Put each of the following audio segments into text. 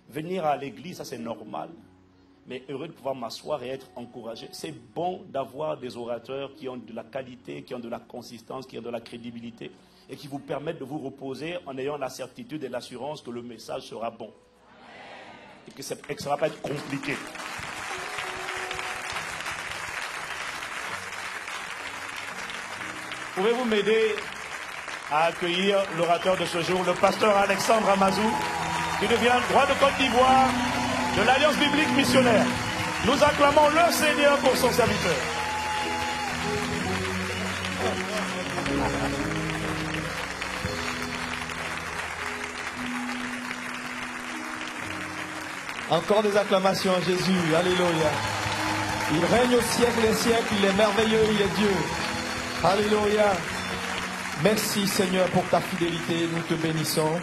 Venir à l'église, ça c'est normal. Mais heureux de pouvoir m'asseoir et être encouragé. C'est bon d'avoir des orateurs qui ont de la qualité, qui ont de la consistance, qui ont de la crédibilité et qui vous permettent de vous reposer en ayant la certitude et l'assurance que le message sera bon. Et que ça ne va pas être compliqué. Pouvez-vous m'aider à accueillir l'orateur de ce jour, le pasteur Alexandre Amazou, qui devient droit de Côte d'Ivoire de l'Alliance biblique missionnaire. Nous acclamons le Seigneur pour son serviteur. Encore des acclamations à Jésus. Alléluia. Il règne au siècle des siècles. Il est merveilleux. Il est Dieu. Alléluia. Merci Seigneur pour ta fidélité. Nous te bénissons.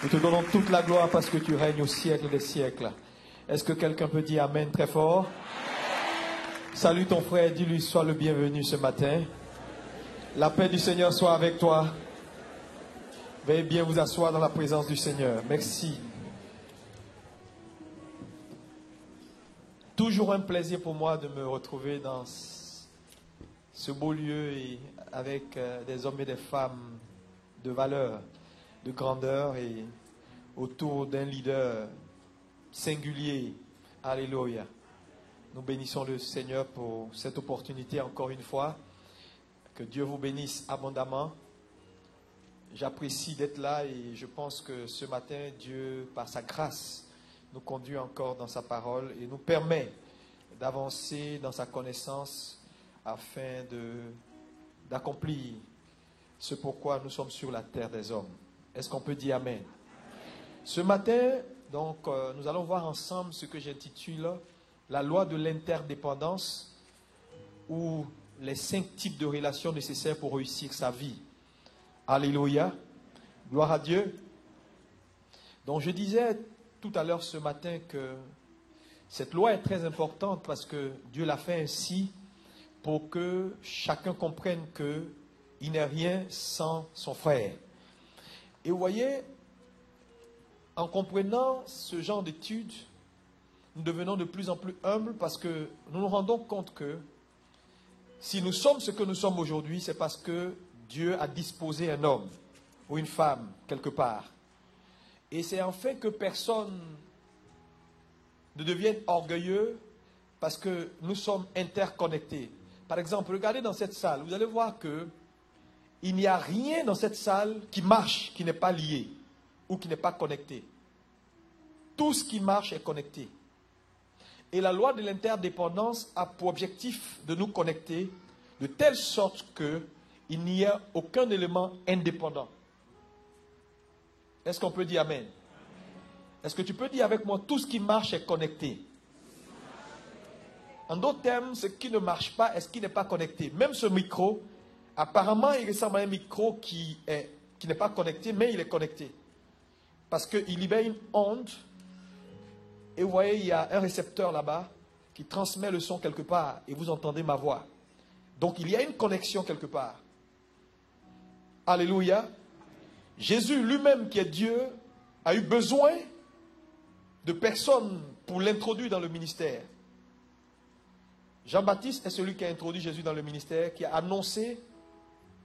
Nous te donnons toute la gloire parce que tu règnes au siècle des siècles. Est-ce que quelqu'un peut dire Amen très fort? Salut ton frère, dis-lui, sois le bienvenu ce matin. La paix du Seigneur soit avec toi. Veuillez bien vous asseoir dans la présence du Seigneur. Merci. Toujours un plaisir pour moi de me retrouver dans ce beau lieu et avec des hommes et des femmes de valeur, de grandeur et autour d'un leader singulier. Alléluia. Nous bénissons le Seigneur pour cette opportunité encore une fois. Que Dieu vous bénisse abondamment. J'apprécie d'être là et je pense que ce matin, Dieu, par sa grâce, nous conduit encore dans sa parole et nous permet d'avancer dans sa connaissance afin d'accomplir ce pourquoi nous sommes sur la terre des hommes. Est-ce qu'on peut dire Amen? Ce matin, donc, nous allons voir ensemble ce que j'intitule la loi de l'interdépendance ou les 5 types de relations nécessaires pour réussir sa vie. Alléluia. Gloire à Dieu. Donc, je disais tout à l'heure ce matin que cette loi est très importante parce que Dieu l'a fait ainsi pour que chacun comprenne qu'il n'est rien sans son frère. Et vous voyez, en comprenant ce genre d'études, nous devenons de plus en plus humbles parce que nous nous rendons compte que si nous sommes ce que nous sommes aujourd'hui, c'est parce que Dieu a disposé un homme ou une femme quelque part. Et c'est en fait que personne ne devienne orgueilleux parce que nous sommes interconnectés. Par exemple, regardez dans cette salle, vous allez voir que il n'y a rien dans cette salle qui marche, qui n'est pas lié ou qui n'est pas connecté. Tout ce qui marche est connecté. Et la loi de l'interdépendance a pour objectif de nous connecter de telle sorte qu'il n'y a aucun élément indépendant. Est-ce qu'on peut dire Amen? Est-ce que tu peux dire avec moi, tout ce qui marche est connecté? En d'autres termes, ce qui ne marche pas est ce qui n'est pas connecté. Même ce micro, apparemment, il ressemble à un micro qui n'est pas connecté, mais il est connecté. Parce qu'il libère une onde. Et vous voyez, il y a un récepteur là-bas qui transmet le son quelque part. Et vous entendez ma voix. Donc, il y a une connexion quelque part. Alléluia. Jésus lui-même, qui est Dieu, a eu besoin de personnes pour l'introduire dans le ministère. Jean-Baptiste est celui qui a introduit Jésus dans le ministère, qui a annoncé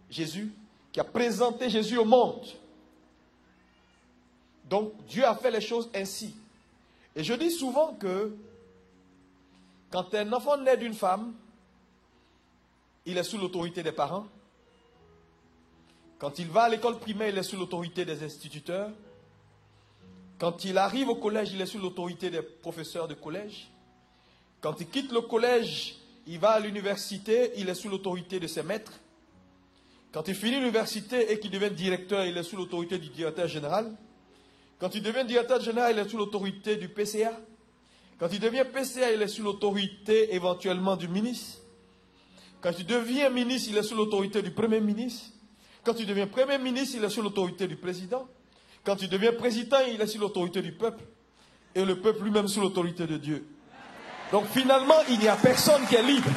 Jésus, qui a présenté Jésus au monde. Donc, Dieu a fait les choses ainsi. Et je dis souvent que quand un enfant naît d'une femme, il est sous l'autorité des parents. Quand il va à l'école primaire, il est sous l'autorité des instituteurs. Quand il arrive au collège, il est sous l'autorité des professeurs de collège. Quand il quitte le collège, il va à l'université, il est sous l'autorité de ses maîtres. Quand il finit l'université et qu'il devient directeur, il est sous l'autorité du directeur général. Quand il devient directeur général, il est sous l'autorité du PCA. Quand il devient PCA, il est sous l'autorité éventuellement du ministre. Quand il devient ministre, il est sous l'autorité du Premier ministre. Quand il devient Premier ministre, il est sous l'autorité du président. Quand il devient président, il est sous l'autorité du peuple. Et le peuple lui-même sous l'autorité de Dieu. Donc finalement, il n'y a personne qui est libre.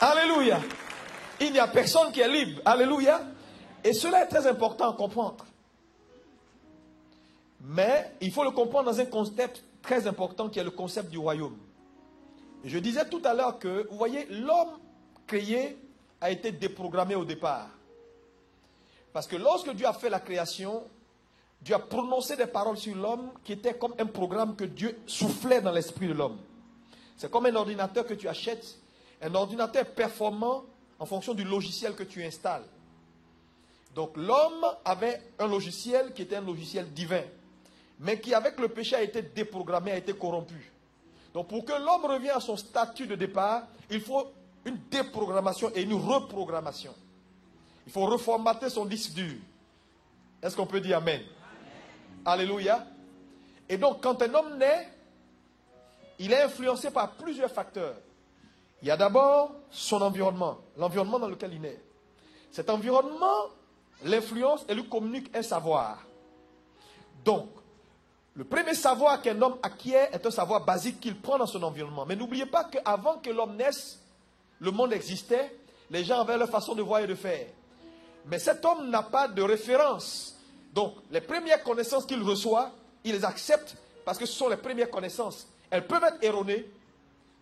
Alléluia. Il n'y a personne qui est libre. Alléluia. Et cela est très important à comprendre. Mais il faut le comprendre dans un concept très important qui est le concept du royaume. Et je disais tout à l'heure que, vous voyez, l'homme créé a été déprogrammé au départ. Parce que lorsque Dieu a fait la création, Dieu a prononcé des paroles sur l'homme qui étaient comme un programme que Dieu soufflait dans l'esprit de l'homme. C'est comme un ordinateur que tu achètes. Un ordinateur performant en fonction du logiciel que tu installes. Donc l'homme avait un logiciel qui était un logiciel divin, mais qui avec le péché a été déprogrammé, a été corrompu. Donc pour que l'homme revienne à son statut de départ, il faut une déprogrammation et une reprogrammation. Il faut reformater son disque dur. Est-ce qu'on peut dire Amen? Alléluia. Et donc quand un homme naît, il est influencé par plusieurs facteurs. Il y a d'abord son environnement, l'environnement dans lequel il naît. Cet environnement l'influence et lui communique un savoir. Donc, le premier savoir qu'un homme acquiert est un savoir basique qu'il prend dans son environnement. Mais n'oubliez pas qu'avant que l'homme naisse, le monde existait, les gens avaient leur façon de voir et de faire. Mais cet homme n'a pas de référence. Donc, les premières connaissances qu'il reçoit, il les accepte parce que ce sont les premières connaissances. Elles peuvent être erronées,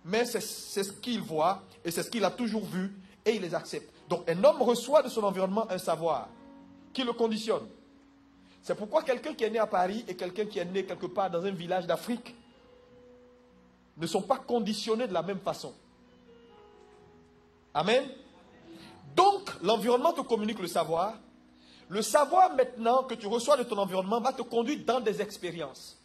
mais c'est ce qu'il voit et c'est ce qu'il a toujours vu et il les accepte. Donc, un homme reçoit de son environnement un savoir qui le conditionne. C'est pourquoi quelqu'un qui est né à Paris et quelqu'un qui est né quelque part dans un village d'Afrique ne sont pas conditionnés de la même façon. Amen. Donc, l'environnement te communique le savoir. Le savoir maintenant que tu reçois de ton environnement va te conduire dans des expériences.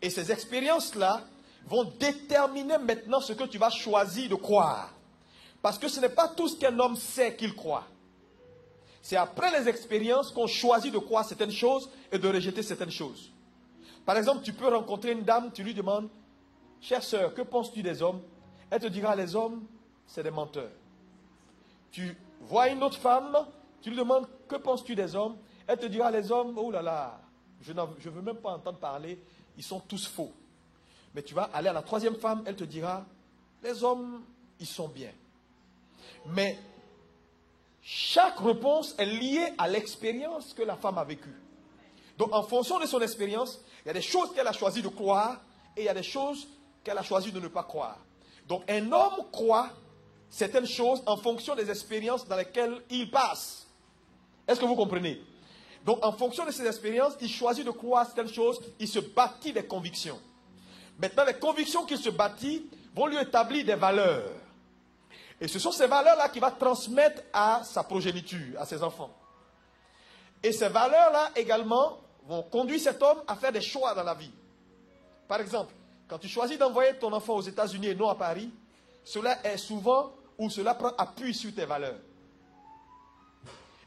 Et ces expériences-là vont déterminer maintenant ce que tu vas choisir de croire. Parce que ce n'est pas tout ce qu'un homme sait qu'il croit. C'est après les expériences qu'on choisit de croire certaines choses et de rejeter certaines choses. Par exemple, tu peux rencontrer une dame, tu lui demandes, « Chère sœur, que penses-tu des hommes ?» Elle te dira, « Les hommes, c'est des menteurs. » Tu vois une autre femme, tu lui demandes, « Que penses-tu des hommes ?» Elle te dira, « Les hommes, oh là là, je ne veux même pas entendre parler, ils sont tous faux. » Mais tu vas aller à la troisième femme, elle te dira, « Les hommes, ils sont bien. » Mais chaque réponse est liée à l'expérience que la femme a vécue. Donc, en fonction de son expérience, il y a des choses qu'elle a choisi de croire et il y a des choses qu'elle a choisi de ne pas croire. Donc, un homme croit certaines choses en fonction des expériences dans lesquelles il passe. Est-ce que vous comprenez? Donc, en fonction de ses expériences, il choisit de croire certaines choses, il se bâtit des convictions. Maintenant, les convictions qu'il se bâtit vont lui établir des valeurs. Et ce sont ces valeurs-là qu'il va transmettre à sa progéniture, à ses enfants. Et ces valeurs-là également vont conduire cet homme à faire des choix dans la vie. Par exemple, quand tu choisis d'envoyer ton enfant aux États-Unis et non à Paris, cela est souvent ou cela prend appui sur tes valeurs.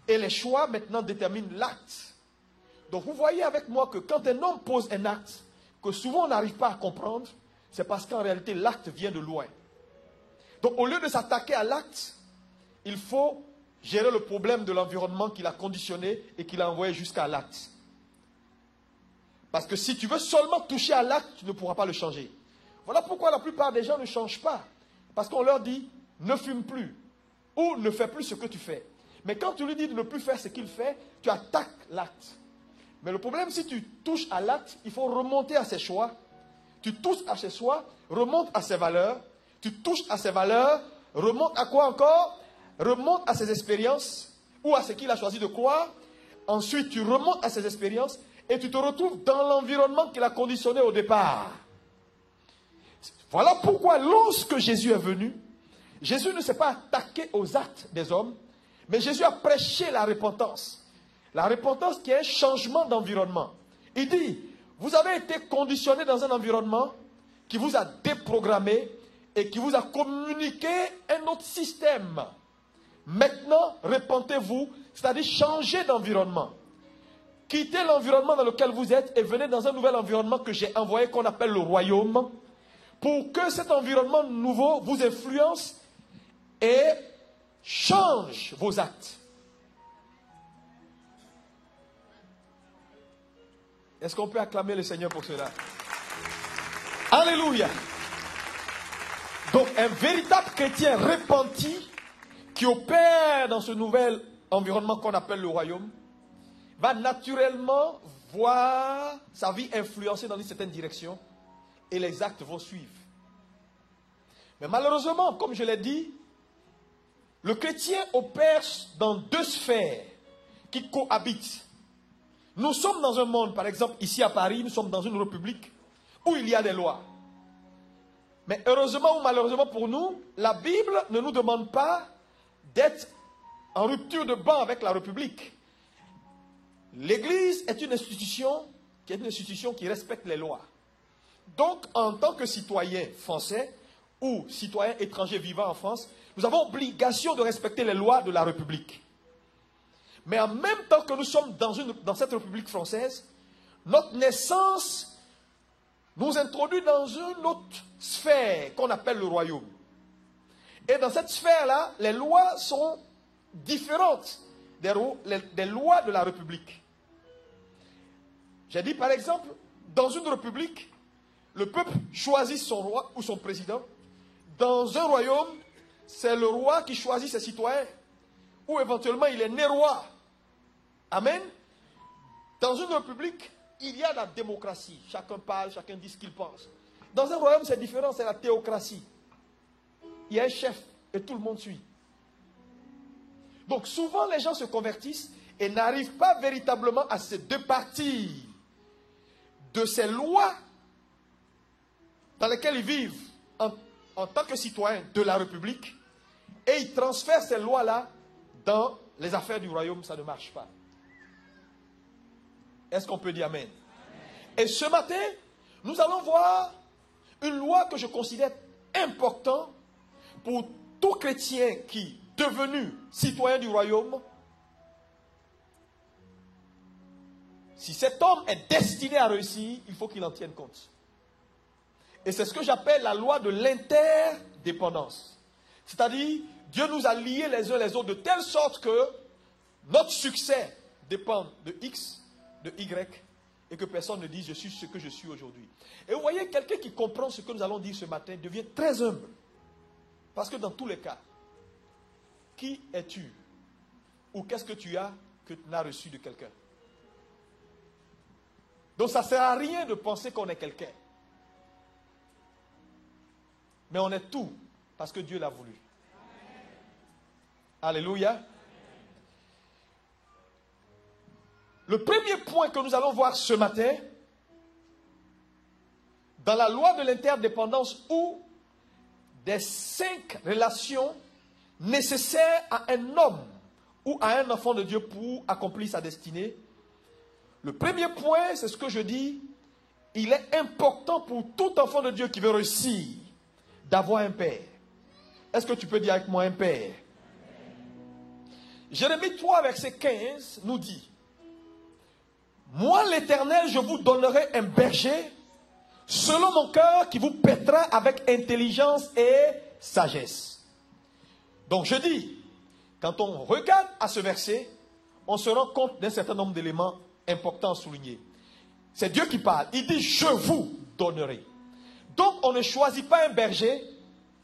Et les choix maintenant déterminent l'acte. Donc vous voyez avec moi que quand un homme pose un acte, que souvent on n'arrive pas à comprendre, c'est parce qu'en réalité l'acte vient de loin. Donc au lieu de s'attaquer à l'acte, il faut gérer le problème de l'environnement qu'il a conditionné et qu'il a envoyé jusqu'à l'acte. Parce que si tu veux seulement toucher à l'acte, tu ne pourras pas le changer. Voilà pourquoi la plupart des gens ne changent pas. Parce qu'on leur dit, ne fume plus ou ne fais plus ce que tu fais. Mais quand tu lui dis de ne plus faire ce qu'il fait, tu attaques l'acte. Mais le problème, si tu touches à l'acte, il faut remonter à ses choix. Tu touches à ses choix, remonte à ses valeurs. Tu touches à ses valeurs, remonte à quoi encore? Remonte à ses expériences ou à ce qu'il a choisi de croire. Ensuite, tu remontes à ses expériences et tu te retrouves dans l'environnement qu'il a conditionné au départ. Voilà pourquoi lorsque Jésus est venu, Jésus ne s'est pas attaqué aux actes des hommes, mais Jésus a prêché la repentance. La repentance qui est un changement d'environnement. Il dit, vous avez été conditionné dans un environnement qui vous a déprogrammé et qui vous a communiqué un autre système. Maintenant, repentez-vous, c'est-à-dire changez d'environnement. Quittez l'environnement dans lequel vous êtes et venez dans un nouvel environnement que j'ai envoyé, qu'on appelle le royaume, pour que cet environnement nouveau vous influence et change vos actes. Est-ce qu'on peut acclamer le Seigneur pour cela? Alléluia! Donc, un véritable chrétien repenti qui opère dans ce nouvel environnement qu'on appelle le royaume va naturellement voir sa vie influencée dans une certaine direction et les actes vont suivre. Mais malheureusement, comme je l'ai dit, le chrétien opère dans deux sphères qui cohabitent. Nous sommes dans un monde, par exemple, ici à Paris, nous sommes dans une république où il y a des lois. Mais heureusement ou malheureusement pour nous, la Bible ne nous demande pas d'être en rupture de banc avec la République. L'Église est une institution qui respecte les lois. Donc, en tant que citoyen français ou citoyen étranger vivant en France, nous avons obligation de respecter les lois de la République. Mais en même temps que nous sommes dans cette République française, notre naissance nous introduit dans une autre sphère qu'on appelle le royaume. Et dans cette sphère-là, les lois sont différentes des lois de la République. J'ai dit par exemple, dans une république, le peuple choisit son roi ou son président. Dans un royaume, c'est le roi qui choisit ses citoyens. Ou éventuellement, il est né roi. Amen. Dans une république, il y a la démocratie. Chacun parle, chacun dit ce qu'il pense. Dans un royaume, c'est différent, c'est la théocratie. Il y a un chef et tout le monde suit. Donc souvent, les gens se convertissent et n'arrivent pas véritablement à se départir de ces lois dans lesquelles ils vivent en tant que citoyens de la République, et ils transfèrent ces lois-là dans les affaires du royaume. Ça ne marche pas. Est-ce qu'on peut dire amen? Et ce matin, nous allons voir une loi que je considère importante pour tout chrétien qui, devenu citoyen du royaume, si cet homme est destiné à réussir, il faut qu'il en tienne compte. Et c'est ce que j'appelle la loi de l'interdépendance. C'est-à-dire, Dieu nous a liés les uns les autres de telle sorte que notre succès dépend de X, de Y, et que personne ne dise « je suis ce que je suis aujourd'hui ». Et vous voyez, quelqu'un qui comprend ce que nous allons dire ce matin devient très humble. Parce que dans tous les cas, qui es-tu? Ou qu'est-ce que tu as que tu n'as reçu de quelqu'un? Donc ça ne sert à rien de penser qu'on est quelqu'un. Mais on est tout parce que Dieu l'a voulu. Alléluia. Le premier point que nous allons voir ce matin, dans la loi de l'interdépendance ou des 5 relations nécessaires à un homme ou à un enfant de Dieu pour accomplir sa destinée. Le premier point, c'est ce que je dis, il est important pour tout enfant de Dieu qui veut réussir d'avoir un père. Est-ce que tu peux dire avec moi un père? Jérémie 3, verset 15 nous dit: moi l'Éternel, je vous donnerai un berger selon mon cœur qui vous paîtra avec intelligence et sagesse. Donc je dis, quand on regarde à ce verset, on se rend compte d'un certain nombre d'éléments importants à souligner. C'est Dieu qui parle. Il dit, je vous donnerai. Donc on ne choisit pas un berger,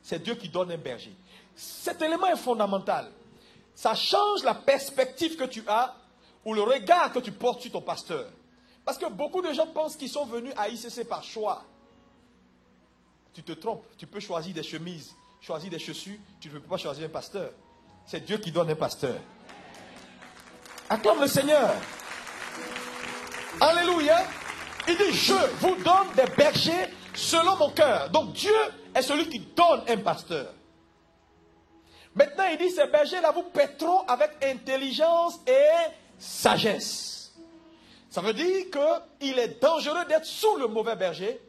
c'est Dieu qui donne un berger. Cet élément est fondamental. Ça change la perspective que tu as ou le regard que tu portes sur ton pasteur. Parce que beaucoup de gens pensent qu'ils sont venus à ICC par choix. Tu te trompes. Tu peux choisir des chemises, choisir des chaussures. Tu ne peux pas choisir un pasteur. C'est Dieu qui donne un pasteur. Acclame le Seigneur. Alléluia. Il dit, je vous donne des bergers selon mon cœur. Donc Dieu est celui qui donne un pasteur. Maintenant, il dit, ces bergers-là vous paîtront avec intelligence et sagesse. Ça veut dire qu'il est dangereux d'être sous le mauvais berger.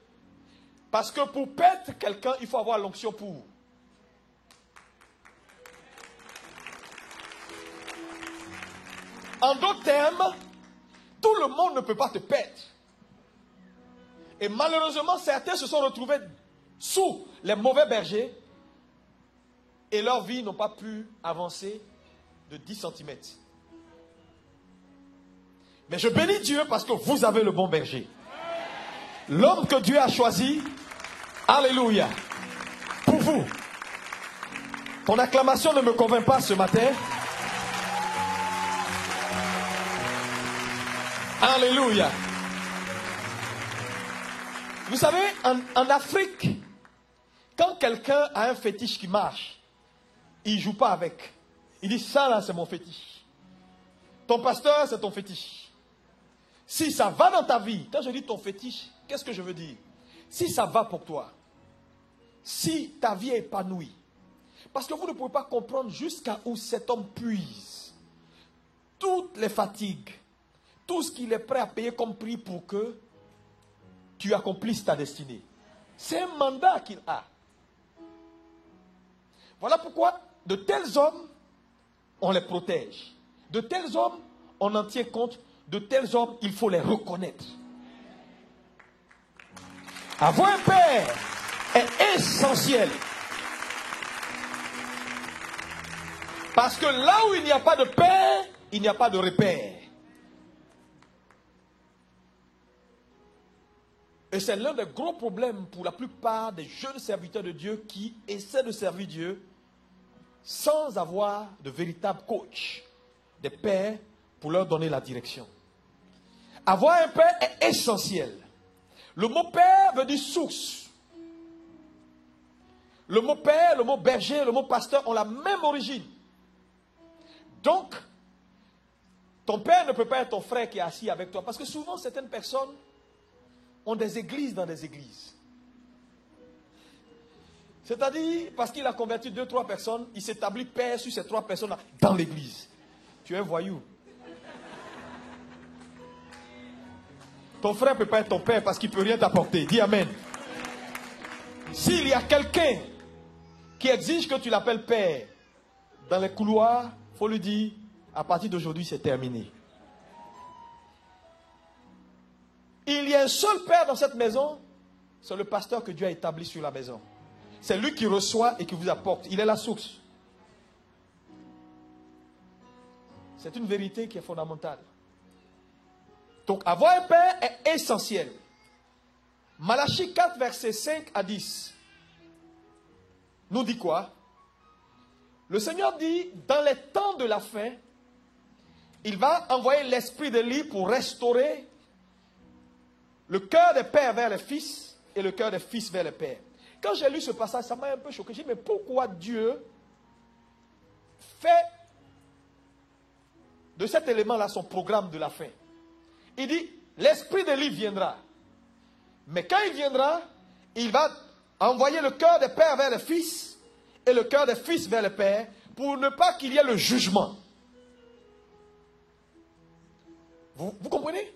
Parce que pour paître quelqu'un, il faut avoir l'onction pour. En d'autres termes, tout le monde ne peut pas te paître. Et malheureusement, certains se sont retrouvés sous les mauvais bergers et leur vie n'a pas pu avancer de 10 cm. Mais je bénis Dieu parce que vous avez le bon berger. L'homme que Dieu a choisi, alléluia, pour vous. Ton acclamation ne me convainc pas ce matin. Alléluia. Vous savez, en Afrique, quand quelqu'un a un fétiche qui marche, il ne joue pas avec. Il dit, ça là, c'est mon fétiche. Ton pasteur, c'est ton fétiche. Si ça va dans ta vie, quand je dis ton fétiche, qu'est-ce que je veux dire? Si ça va pour toi, si ta vie est épanouie, parce que vous ne pouvez pas comprendre jusqu'à où cet homme puise toutes les fatigues, tout ce qu'il est prêt à payer comme prix pour que tu accomplisses ta destinée. C'est un mandat qu'il a. Voilà pourquoi de tels hommes, on les protège. De tels hommes, on en tient compte. De tels hommes, il faut les reconnaître. Avoir un père est essentiel. Parce que là où il n'y a pas de père, il n'y a pas de repère. Et c'est l'un des gros problèmes pour la plupart des jeunes serviteurs de Dieu qui essaient de servir Dieu sans avoir de véritable coach, des pères pour leur donner la direction. Avoir un père est essentiel. Le mot père veut dire source. Le mot père, le mot berger, le mot pasteur ont la même origine. Donc, ton père ne peut pas être ton frère qui est assis avec toi. Parce que souvent, certaines personnes ont des églises dans des églises. C'est-à-dire, parce qu'il a converti 2-3 personnes, il s'établit père sur ces 3 personnes-là dans l'église. Tu es un voyou. Ton frère ne peut pas être ton père parce qu'il ne peut rien t'apporter. Dis amen. S'il y a quelqu'un qui exige que tu l'appelles père dans les couloirs, il faut lui dire, à partir d'aujourd'hui, c'est terminé. Il y a un seul père dans cette maison, c'est le pasteur que Dieu a établi sur la maison. C'est lui qui reçoit et qui vous apporte. Il est la source. C'est une vérité qui est fondamentale. Donc, avoir un père est essentiel. Malachie 4, versets 5 à 10, nous dit quoi? Le Seigneur dit, dans les temps de la fin, il va envoyer l'esprit d'Élie pour restaurer le cœur des pères vers les fils et le cœur des fils vers les pères. Quand j'ai lu ce passage, ça m'a un peu choqué. J'ai dit, mais pourquoi Dieu fait de cet élément-là son programme de la fin? Il dit, l'esprit d'Élie viendra. Mais quand il viendra, il va envoyer le cœur des pères vers les fils et le cœur des fils vers les pères pour ne pas qu'il y ait le jugement. Vous comprenez?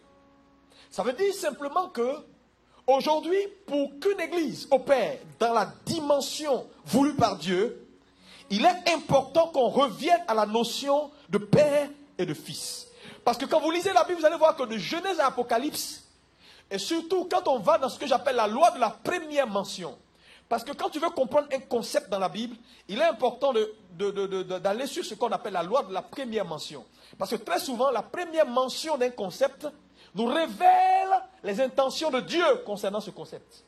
Ça veut dire simplement que aujourd'hui, pour qu'une église opère dans la dimension voulue par Dieu, il est important qu'on revienne à la notion de père et de fils. Parce que quand vous lisez la Bible, vous allez voir que de Genèse à Apocalypse, et surtout quand on va dans ce que j'appelle la loi de la première mention. Parce que quand tu veux comprendre un concept dans la Bible, il est important d'aller sur ce qu'on appelle la loi de la première mention. Parce que très souvent, la première mention d'un concept nous révèle les intentions de Dieu concernant ce concept.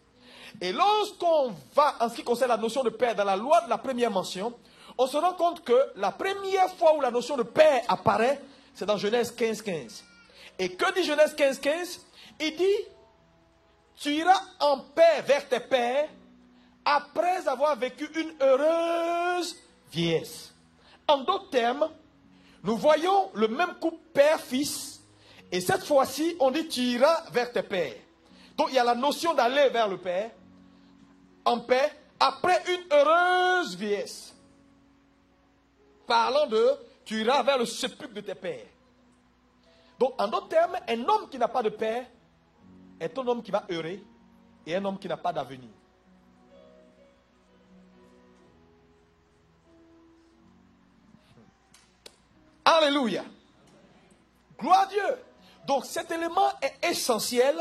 Et lorsqu'on va, en ce qui concerne la notion de père, dans la loi de la première mention, on se rend compte que la première fois où la notion de père apparaît, c'est dans Genèse 15, 15. Et que dit Genèse 15, 15? Il dit, tu iras en paix vers tes pères après avoir vécu une heureuse vieillesse. En d'autres termes, nous voyons le même couple père-fils, et cette fois-ci, on dit, tu iras vers tes pères. Donc, il y a la notion d'aller vers le père, en paix, après une heureuse vieillesse. Parlant de, tu iras vers le sépulcre de tes pères. Donc, en d'autres termes, un homme qui n'a pas de père est un homme qui va errer et un homme qui n'a pas d'avenir. Alléluia. Gloire à Dieu. Donc, cet élément est essentiel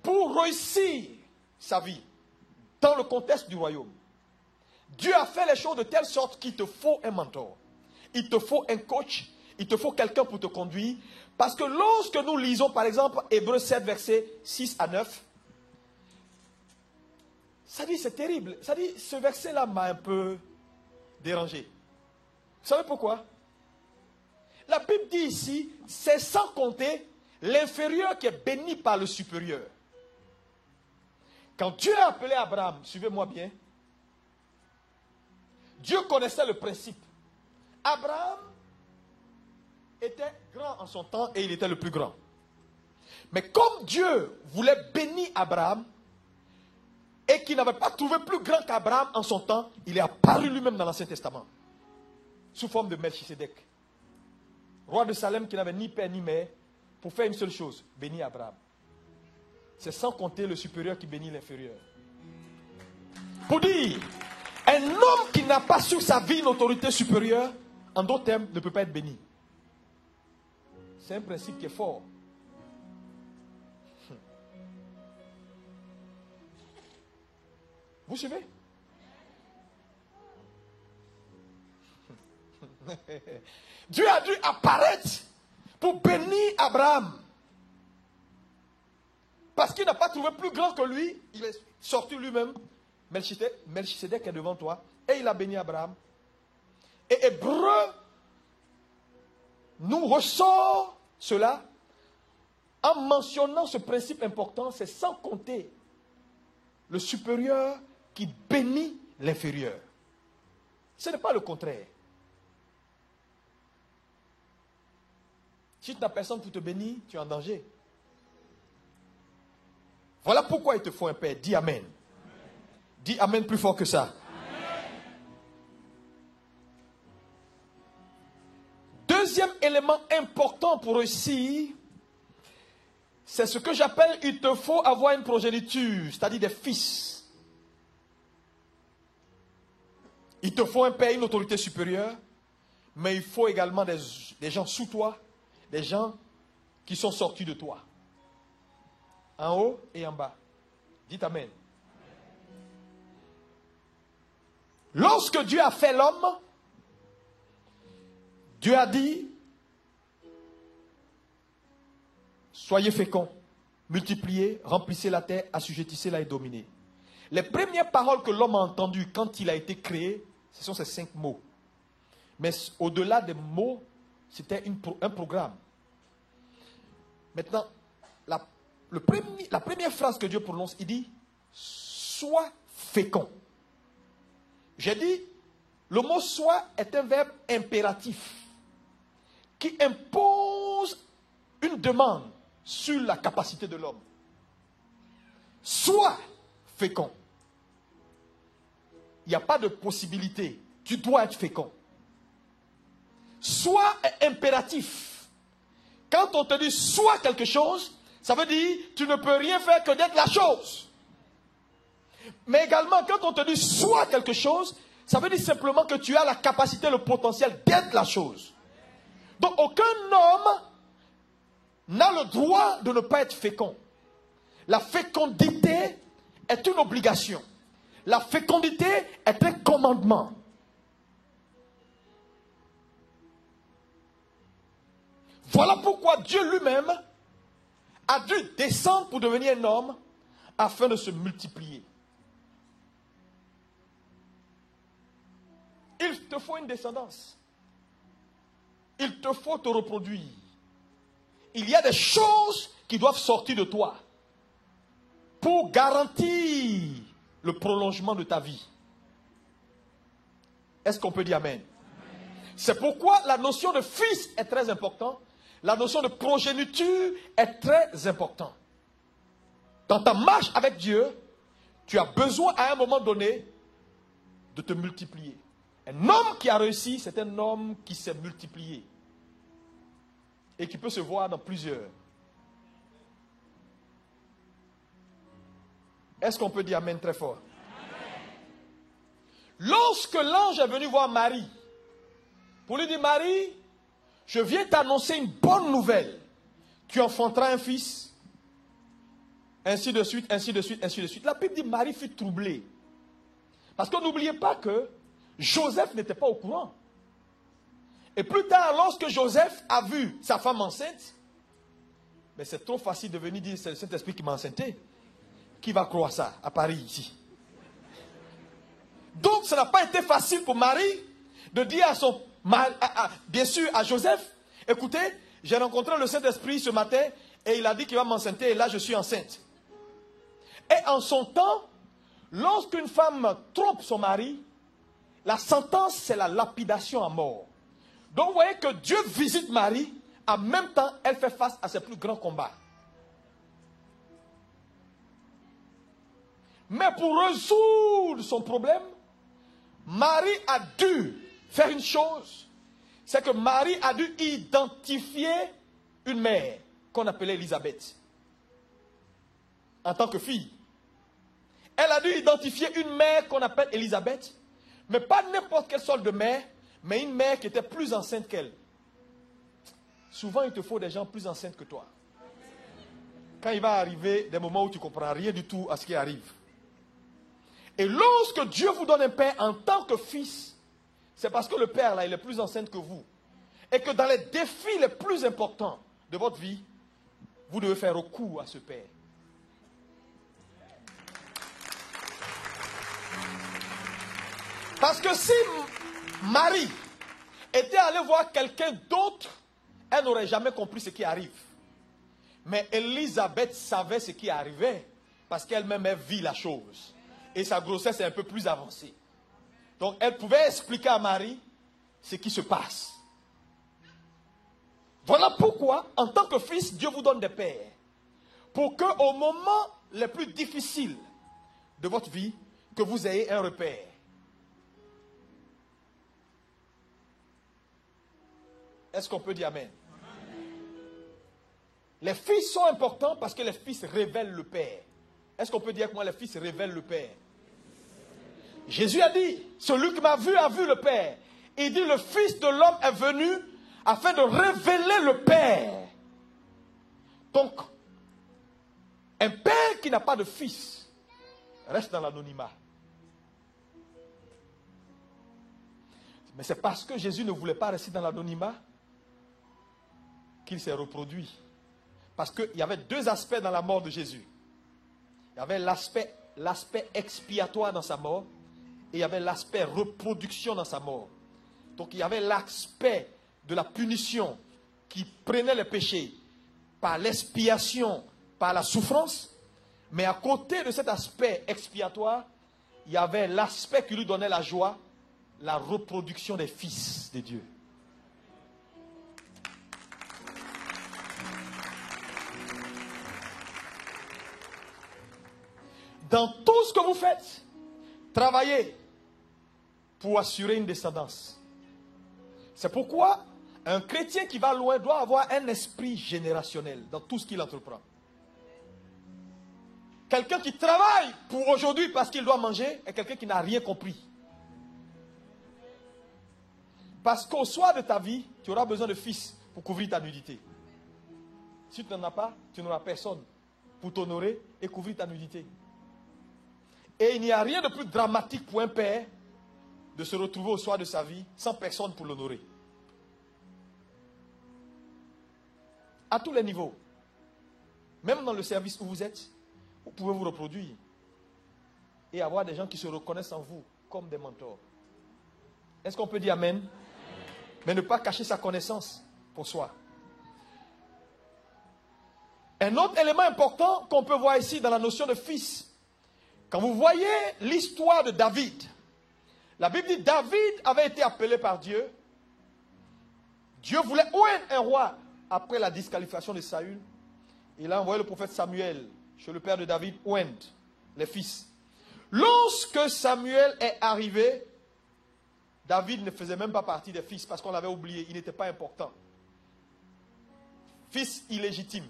pour réussir sa vie dans le contexte du royaume. Dieu a fait les choses de telle sorte qu'il te faut un mentor. Il te faut un coach. Il te faut quelqu'un pour te conduire. Parce que lorsque nous lisons, par exemple, Hébreux 7, versets 6 à 9, ça dit, c'est terrible. Ça dit, ce verset-là m'a un peu dérangé. Vous savez pourquoi? La Bible dit ici, c'est sans compter l'inférieur qui est béni par le supérieur. Quand Dieu a appelé Abraham, suivez-moi bien, Dieu connaissait le principe. Abraham était grand en son temps et il était le plus grand. Mais comme Dieu voulait bénir Abraham et qu'il n'avait pas trouvé plus grand qu'Abraham en son temps, il est apparu lui-même dans l'Ancien Testament sous forme de Melchisédek, roi de Salem qui n'avait ni père ni mère, pour faire une seule chose, bénir Abraham. C'est sans compter le supérieur qui bénit l'inférieur. Pour dire, un homme qui n'a pas sur sa vie une autorité supérieure, en d'autres termes, ne peut pas être béni. C'est un principe qui est fort. Vous suivez? Dieu a dû apparaître pour bénir Abraham. Parce qu'il n'a pas trouvé plus grand que lui, il est sorti lui-même. Melchisédek est devant toi. Et il a béni Abraham. Et Hébreu nous ressort cela en mentionnant ce principe important, c'est sans compter le supérieur qui bénit l'inférieur. Ce n'est pas le contraire. Si tu n'as personne pour te bénir, tu es en danger. Voilà pourquoi il te faut un père. Dis Amen. Dis Amen plus fort que ça. Amen. Deuxième élément important pour réussir, c'est ce que j'appelle, il te faut avoir une progéniture, c'est-à-dire des fils. Il te faut un père, une autorité supérieure, mais il faut également des gens sous toi, des gens qui sont sortis de toi. En haut et en bas. Dites Amen. Lorsque Dieu a fait l'homme, Dieu a dit, soyez féconds, multipliez, remplissez la terre, assujettissez-la et dominez. Les premières paroles que l'homme a entendues quand il a été créé, ce sont ces 5 mots. Mais au-delà des mots, c'était un programme. Maintenant, la première phrase que Dieu prononce, il dit, sois fécond. J'ai dit, le mot sois est un verbe impératif qui impose une demande sur la capacité de l'homme. Sois fécond. Il n'y a pas de possibilité. Tu dois être fécond. Sois est impératif. Quand on te dit sois quelque chose, ça veut dire tu ne peux rien faire que d'être la chose. Mais également, quand on te dit sois quelque chose, ça veut dire simplement que tu as la capacité, le potentiel d'être la chose. Donc aucun homme n'a le droit de ne pas être fécond. La fécondité est une obligation. La fécondité est un commandement. Voilà pourquoi Dieu lui-même a dû descendre pour devenir un homme afin de se multiplier. Il te faut une descendance. Il te faut te reproduire. Il y a des choses qui doivent sortir de toi pour garantir le prolongement de ta vie. Est-ce qu'on peut dire Amen? C'est pourquoi la notion de fils est très importante. La notion de progéniture est très importante. Dans ta marche avec Dieu, tu as besoin à un moment donné de te multiplier. Un homme qui a réussi, c'est un homme qui s'est multiplié. Et qui peut se voir dans plusieurs. Est-ce qu'on peut dire Amen très fort? Amen. Lorsque l'ange est venu voir Marie, pour lui dire, Marie, je viens t'annoncer une bonne nouvelle. Tu enfanteras un fils. Ainsi de suite, ainsi de suite, ainsi de suite. La Bible dit, Marie fut troublée. Parce que n'oubliez pas que Joseph n'était pas au courant. Et plus tard, lorsque Joseph a vu sa femme enceinte, mais c'est trop facile de venir dire, c'est le Saint-Esprit qui m'a enceinté. Qui va croire ça à Paris ici? Donc, ça n'a pas été facile pour Marie de dire à son bien sûr à Joseph, écoutez, j'ai rencontré le Saint-Esprit ce matin et il a dit qu'il va m'enceinte et là je suis enceinte. Et en son temps, lorsqu'une femme trompe son mari, la sentence, c'est la lapidation à mort. Donc vous voyez que Dieu visite Marie, en même temps, elle fait face à ses plus grands combats. Mais pour résoudre son problème, Marie a dû faire une chose, c'est que Marie a dû identifier une mère qu'on appelait Élisabeth en tant que fille. Elle a dû identifier une mère qu'on appelle Élisabeth, mais pas n'importe quelle sorte de mère, mais une mère qui était plus enceinte qu'elle. Souvent, il te faut des gens plus enceintes que toi. Quand il va arriver des moments où tu ne comprends rien du tout à ce qui arrive. Et lorsque Dieu vous donne un père en tant que fils, c'est parce que le père, là, il est plus enceinte que vous. Et que dans les défis les plus importants de votre vie, vous devez faire recours à ce père. Parce que si Marie était allée voir quelqu'un d'autre, elle n'aurait jamais compris ce qui arrive. Mais Élisabeth savait ce qui arrivait parce qu'elle-même vit la chose. Et sa grossesse est un peu plus avancée. Donc elle pouvait expliquer à Marie ce qui se passe. Voilà pourquoi, en tant que fils, Dieu vous donne des pères. Pour qu'au moment les plus difficiles de votre vie, que vous ayez un repère. Est-ce qu'on peut dire amen? Les fils sont importants parce que les fils révèlent le Père. Est-ce qu'on peut dire que moi, les fils révèlent le Père? Jésus a dit, celui qui m'a vu a vu le Père. Il dit, le Fils de l'homme est venu afin de révéler le Père. Donc, un père qui n'a pas de fils reste dans l'anonymat. Mais c'est parce que Jésus ne voulait pas rester dans l'anonymat qu'il s'est reproduit. Parce qu'il y avait deux aspects dans la mort de Jésus. Il y avait l'aspect expiatoire dans sa mort et il y avait l'aspect reproduction dans sa mort. Donc il y avait l'aspect de la punition qui prenait les péchés par l'expiation, par la souffrance. Mais à côté de cet aspect expiatoire, il y avait l'aspect qui lui donnait la joie, la reproduction des fils de Dieu. Dans tout ce que vous faites, travaillez pour assurer une descendance. C'est pourquoi un chrétien qui va loin doit avoir un esprit générationnel dans tout ce qu'il entreprend. Quelqu'un qui travaille pour aujourd'hui parce qu'il doit manger est quelqu'un qui n'a rien compris. Parce qu'au soir de ta vie, tu auras besoin de fils pour couvrir ta nudité. Si tu n'en as pas, tu n'auras personne pour t'honorer et couvrir ta nudité. Et il n'y a rien de plus dramatique pour un père de se retrouver au soir de sa vie sans personne pour l'honorer. À tous les niveaux. Même dans le service où vous êtes, vous pouvez vous reproduire. Et avoir des gens qui se reconnaissent en vous comme des mentors. Est-ce qu'on peut dire amen? Mais ne pas cacher sa connaissance pour soi. Un autre élément important qu'on peut voir ici dans la notion de fils. Quand vous voyez l'histoire de David, la Bible dit David avait été appelé par Dieu. Dieu voulait oindre un roi après la disqualification de Saül. Il a envoyé le prophète Samuel chez le père de David, oindre les fils. Lorsque Samuel est arrivé, David ne faisait même pas partie des fils parce qu'on l'avait oublié, il n'était pas important. Fils illégitime.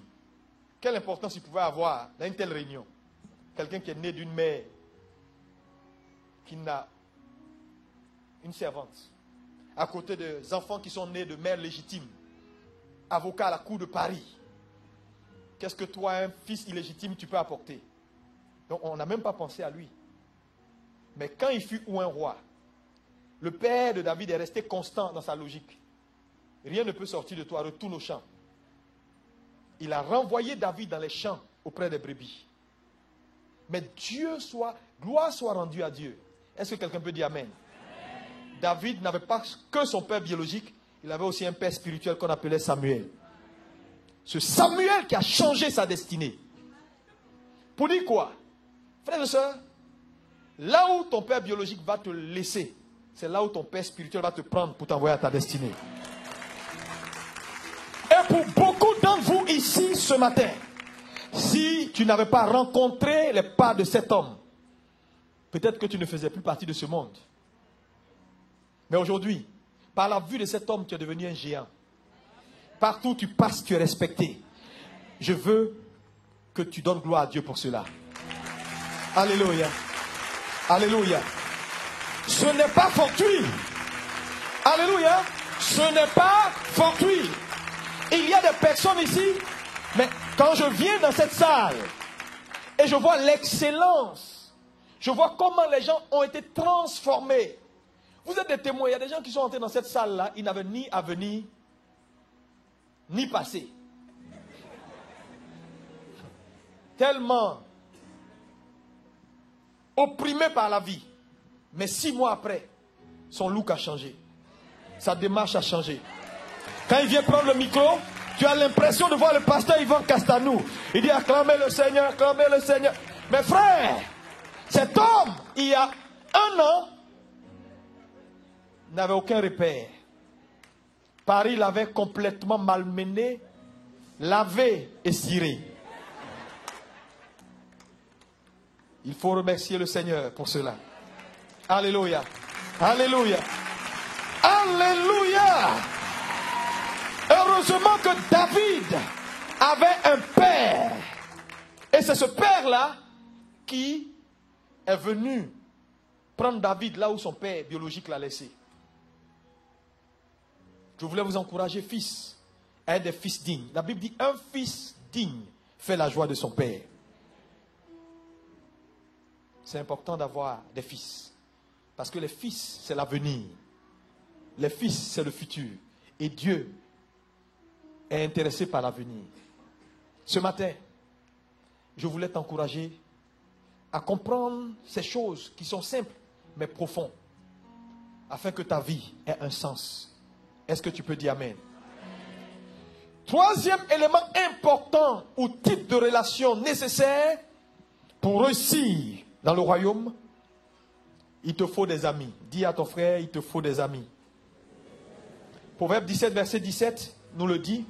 Quelle importance il pouvait avoir dans une telle réunion? Quelqu'un qui est né d'une mère qui n'a une servante. À côté des enfants qui sont nés de mères légitimes. Avocat à la cour de Paris. Qu'est-ce que toi, un fils illégitime, tu peux apporter? Donc on n'a même pas pensé à lui. Mais quand il fut un roi, le père de David est resté constant dans sa logique. Rien ne peut sortir de toi, retourne au champ. Il a renvoyé David dans les champs auprès des brebis. Mais gloire soit rendue à Dieu. Est-ce que quelqu'un peut dire amen? Amen. David n'avait pas que son père biologique, il avait aussi un père spirituel qu'on appelait Samuel. Ce Samuel qui a changé sa destinée. Pour dire quoi? Frères et sœurs, là où ton père biologique va te laisser, c'est là où ton père spirituel va te prendre pour t'envoyer à ta destinée. Et pour beaucoup d'entre vous ici ce matin, si tu n'avais pas rencontré les pas de cet homme, peut-être que tu ne faisais plus partie de ce monde. Mais aujourd'hui, par la vue de cet homme, tu es devenu un géant. Partout où tu passes, tu es respecté. Je veux que tu donnes gloire à Dieu pour cela. Alléluia. Alléluia. Ce n'est pas fortuit. Alléluia. Ce n'est pas fortuit. Il y a des personnes ici, mais quand je viens dans cette salle et je vois l'excellence, je vois comment les gens ont été transformés. Vous êtes des témoins, il y a des gens qui sont entrés dans cette salle-là, ils n'avaient ni avenir, ni passé. Tellement opprimé par la vie. Mais 6 mois après, son look a changé. Sa démarche a changé. Quand il vient prendre le micro, tu as l'impression de voir le pasteur Yvan Castanou. Il dit acclamez le Seigneur, acclamez le Seigneur. Mais frère, cet homme, il y a 1 an, n'avait aucun repère. Paris l'avait complètement malmené, lavé et ciré. Il faut remercier le Seigneur pour cela. Alléluia. Alléluia. Alléluia. Heureusement que David avait un père. Et c'est ce père-là qui est venu prendre David là où son père biologique l'a laissé. Je voulais vous encourager, fils, à être des fils dignes. La Bible dit, un fils digne fait la joie de son père. C'est important d'avoir des fils. Parce que les fils, c'est l'avenir. Les fils, c'est le futur. Et Dieu est intéressé par l'avenir. Ce matin, je voulais t'encourager à comprendre ces choses qui sont simples, mais profondes, afin que ta vie ait un sens. Est-ce que tu peux dire Amen? Troisième élément important ou type de relation nécessaire pour réussir dans le royaume, il te faut des amis. Dis à ton frère, il te faut des amis. Proverbe 17, verset 17 nous le dit.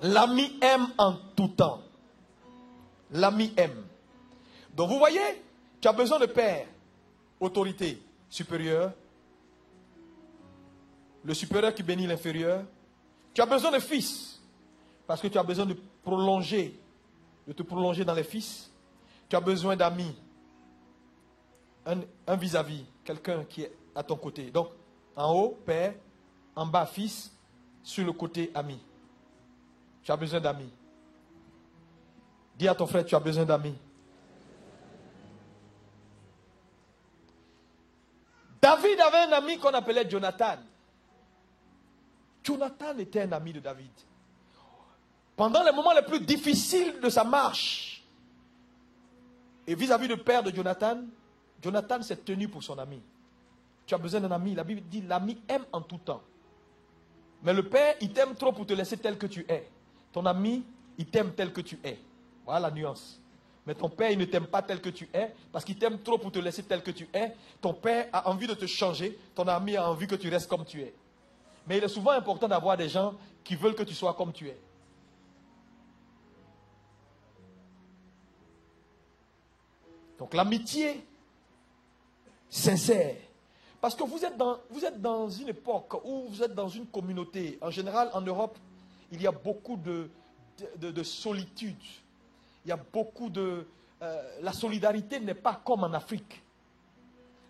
L'ami aime en tout temps. L'ami aime. Donc vous voyez, tu as besoin de père, autorité supérieure, le supérieur qui bénit l'inférieur. Tu as besoin de fils, parce que tu as besoin de te prolonger dans les fils. Tu as besoin d'amis, un vis-à-vis, quelqu'un qui est à ton côté. Donc, en haut, père, en bas, fils, sur le côté, ami. Tu as besoin d'amis. Dis à ton frère, tu as besoin d'amis. David avait un ami qu'on appelait Jonathan. Jonathan était un ami de David. Pendant les moments les plus difficiles de sa marche, et vis-à-vis du père de Jonathan, Jonathan s'est tenu pour son ami. Tu as besoin d'un ami. La Bible dit, l'ami aime en tout temps. Mais le père, il t'aime trop pour te laisser tel que tu es. Ton ami, il t'aime tel que tu es. Voilà la nuance. Mais ton père, il ne t'aime pas tel que tu es, parce qu'il t'aime trop pour te laisser tel que tu es. Ton père a envie de te changer. Ton ami a envie que tu restes comme tu es. Mais il est souvent important d'avoir des gens qui veulent que tu sois comme tu es. Donc l'amitié sincère. Parce que vous êtes dans une époque où vous êtes dans une communauté. En général, en Europe, il y a beaucoup de solitude. Il y a beaucoup de... la solidarité n'est pas comme en Afrique.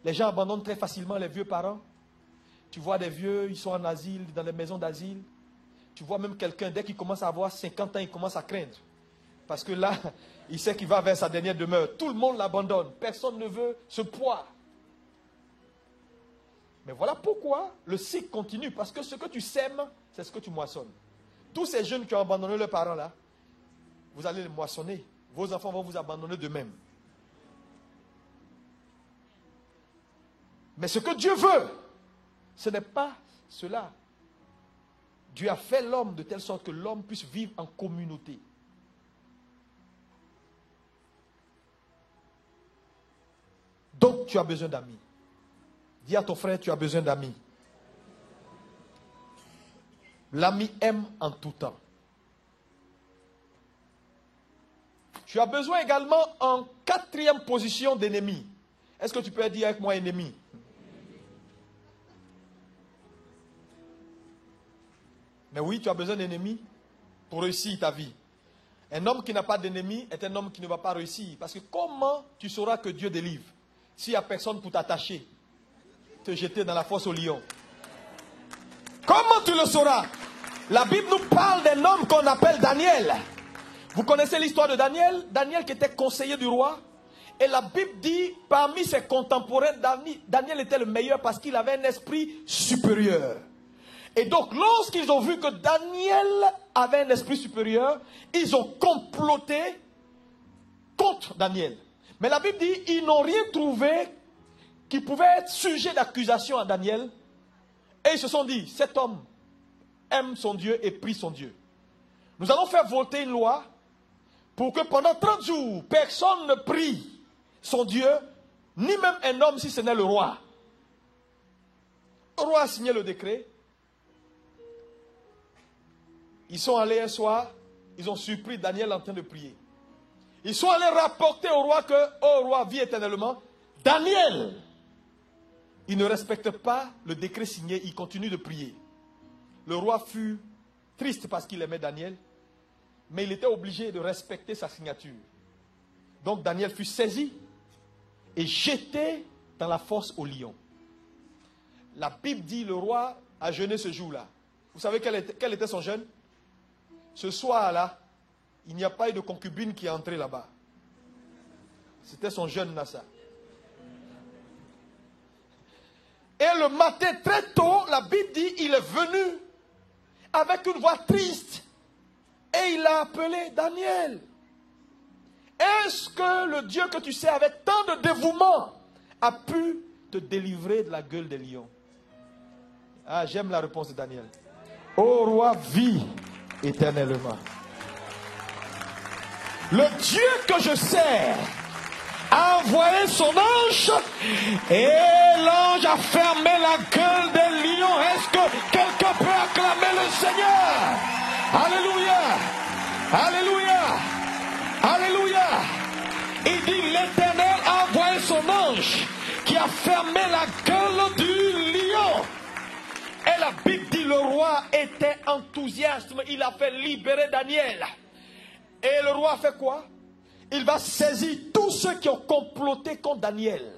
Les gens abandonnent très facilement les vieux parents. Tu vois des vieux, ils sont en asile, dans les maisons d'asile. Tu vois même quelqu'un, dès qu'il commence à avoir 50 ans, il commence à craindre. Parce que là, il sait qu'il va vers sa dernière demeure. Tout le monde l'abandonne. Personne ne veut ce poids. Mais voilà pourquoi le cycle continue. Parce que ce que tu sèmes, c'est ce que tu moissonnes. Tous ces jeunes qui ont abandonné leurs parents là, vous allez les moissonner. Vos enfants vont vous abandonner d'eux-mêmes. Mais ce que Dieu veut, ce n'est pas cela. Dieu a fait l'homme de telle sorte que l'homme puisse vivre en communauté. Donc tu as besoin d'amis. Dis à ton frère, tu as besoin d'amis. L'ami aime en tout temps. Tu as besoin également en quatrième position d'ennemi. Est-ce que tu peux dire avec moi ennemi? Mais oui, tu as besoin d'ennemis pour réussir ta vie. Un homme qui n'a pas d'ennemi est un homme qui ne va pas réussir. Parce que comment tu sauras que Dieu délivre s'il n'y a personne pour t'attacher, te jeter dans la fosse au lion? Comment tu le sauras? La Bible nous parle d'un homme qu'on appelle Daniel. Vous connaissez l'histoire de Daniel? Daniel qui était conseiller du roi. Et la Bible dit, parmi ses contemporains, Daniel était le meilleur parce qu'il avait un esprit supérieur. Et donc, lorsqu'ils ont vu que Daniel avait un esprit supérieur, ils ont comploté contre Daniel. Mais la Bible dit, ils n'ont rien trouvé qui pouvait être sujet d'accusation à Daniel. Et ils se sont dit, cet homme aime son Dieu et prie son Dieu. Nous allons faire voter une loi pour que pendant 30 jours, personne ne prie son Dieu, ni même un homme si ce n'est le roi. Le roi a signé le décret. Ils sont allés un soir, ils ont surpris Daniel en train de prier. Ils sont allés rapporter au roi que, oh roi, vis éternellement. Daniel, il ne respecte pas le décret signé, il continue de prier. Le roi fut triste parce qu'il aimait Daniel, mais il était obligé de respecter sa signature. Donc Daniel fut saisi et jeté dans la fosse au lion. La Bible dit, le roi a jeûné ce jour-là. Vous savez quel était son jeûne? Ce soir-là, il n'y a pas eu de concubine qui est entrée là-bas. C'était son jeûne là, ça. Et le matin, très tôt, la Bible dit, il est venu avec une voix triste. Et il a appelé Daniel. Est-ce que le Dieu que tu sais avec tant de dévouement a pu te délivrer de la gueule des lions? Ah, j'aime la réponse de Daniel. Ô roi, vis éternellement. Le Dieu que je sers a envoyé son ange et l'ange a fermé la gueule des lions. Est-ce que quelqu'un peut acclamer le Seigneur? Alléluia! Alléluia! Alléluia! Il dit, l'Éternel a envoyé son ange qui a fermé la gueule du lion. Et la Bible dit, le roi était enthousiaste, il a fait libérer Daniel. Et le roi fait quoi? Il va saisir tous ceux qui ont comploté contre Daniel.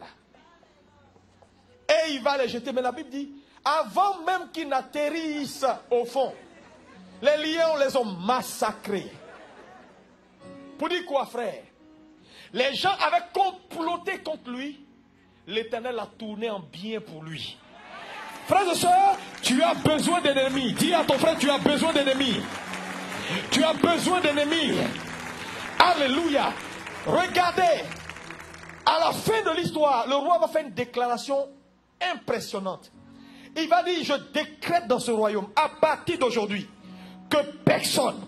Et il va les jeter. Mais la Bible dit, avant même qu'ils n'atterrissent au fond, les lions les ont massacrés. Pour dire quoi, frère? Les gens avaient comploté contre lui. L'Éternel a tourné en bien pour lui. Frères et sœurs, tu as besoin d'ennemis. Dis à ton frère, tu as besoin d'ennemis. Tu as besoin d'ennemis. Alléluia. Regardez, à la fin de l'histoire, le roi va faire une déclaration impressionnante. Il va dire, je décrète dans ce royaume, à partir d'aujourd'hui, que personne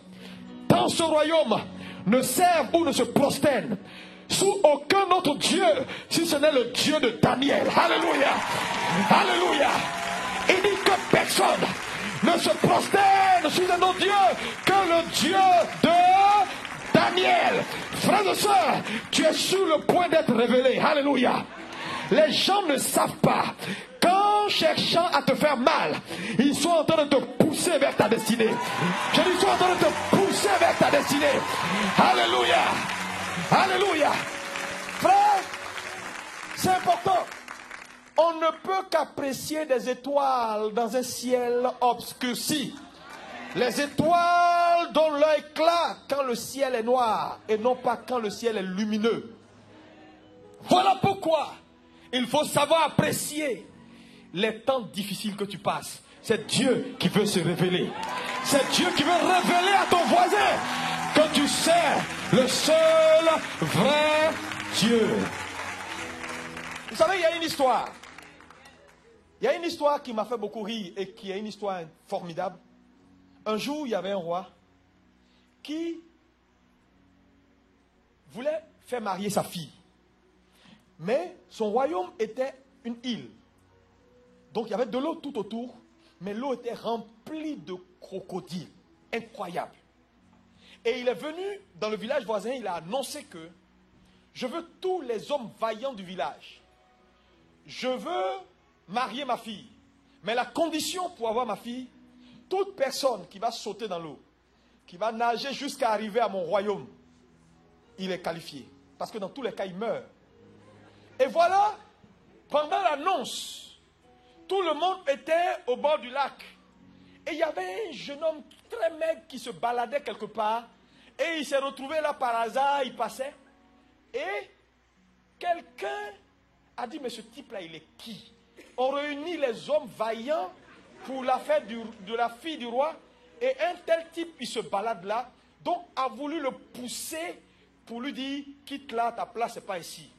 dans ce royaume ne serve ou ne se prosterne sous aucun autre Dieu, si ce n'est le Dieu de Daniel. Alléluia. Alléluia. Il dit que personne ne se prosterne sous un autre Dieu que le Dieu de Daniel. Frères et sœurs, tu es sur le point d'être révélé. Alléluia. Les gens ne savent pas qu'en cherchant à te faire mal, ils sont en train de te pousser vers ta destinée. Je dis, ils sont en train de te pousser vers ta destinée. Alléluia. Alléluia. Frère, c'est important. On ne peut qu'apprécier des étoiles dans un ciel obscurci. Les étoiles donnent leur éclat quand le ciel est noir et non pas quand le ciel est lumineux. Voilà pourquoi il faut savoir apprécier les temps difficiles que tu passes. C'est Dieu qui veut se révéler. C'est Dieu qui veut révéler à ton voisin que tu sais le seul vrai Dieu. Vous savez, il y a une histoire. Il y a une histoire qui m'a fait beaucoup rire et qui est une histoire formidable. Un jour, il y avait un roi qui voulait faire marier sa fille. Mais son royaume était une île. Donc il y avait de l'eau tout autour, mais l'eau était remplie de crocodiles. Incroyable. Et il est venu dans le village voisin, il a annoncé que je veux tous les hommes vaillants du village. Je veux marier ma fille. Mais la condition pour avoir ma fille, toute personne qui va sauter dans l'eau, qui va nager jusqu'à arriver à mon royaume, il est qualifié. Parce que dans tous les cas, il meurt. Et voilà, pendant l'annonce, tout le monde était au bord du lac. Et il y avait un jeune homme très maigre qui se baladait quelque part. Et il s'est retrouvé là par hasard, il passait. Et quelqu'un a dit, mais ce type-là, il est qui? On réunit les hommes vaillants pour la fête de la fille du roi. Et un tel type, il se balade là. Donc, a voulu le pousser pour lui dire, quitte là, ta place n'est pas ici.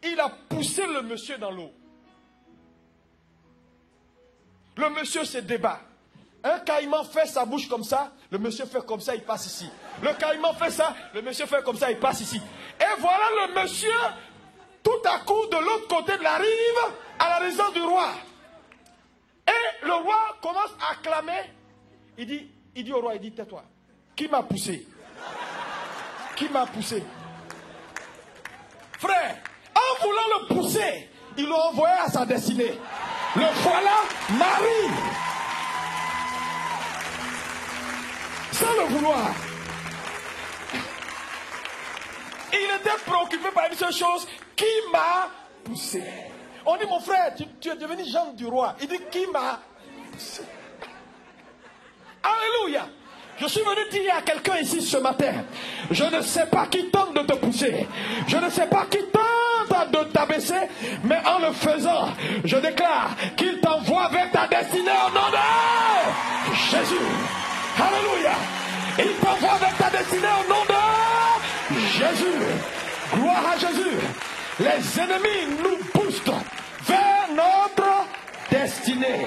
Il a poussé le monsieur dans l'eau. Le monsieur se débat. Un caïman fait sa bouche comme ça, le monsieur fait comme ça, il passe ici. Le caïman fait ça, le monsieur fait comme ça, il passe ici. Et voilà le monsieur, tout à coup, de l'autre côté de la rive, à la résidence du roi. Et le roi commence à clamer. Il dit au roi, il dit, tais-toi. Qui m'a poussé? Qui m'a poussé? Frère, en voulant le pousser, il l'a envoyé à sa destinée. Le voilà, Marie. Sans le vouloir. Il était préoccupé par une seule chose. Qui m'a poussé? On dit, mon frère, tu es devenu gendre du roi. Il dit, qui m'a poussé? Alléluia. Je suis venu dire à quelqu'un ici ce matin, je ne sais pas qui tente de te pousser. Je ne sais pas qui tente de t'abaisser, mais en le faisant, je déclare qu'il t'envoie vers ta destinée au nom de Jésus. Alléluia. Il t'envoie vers ta destinée au nom de Jésus. Gloire à Jésus. Les ennemis nous boostent vers notre destinée.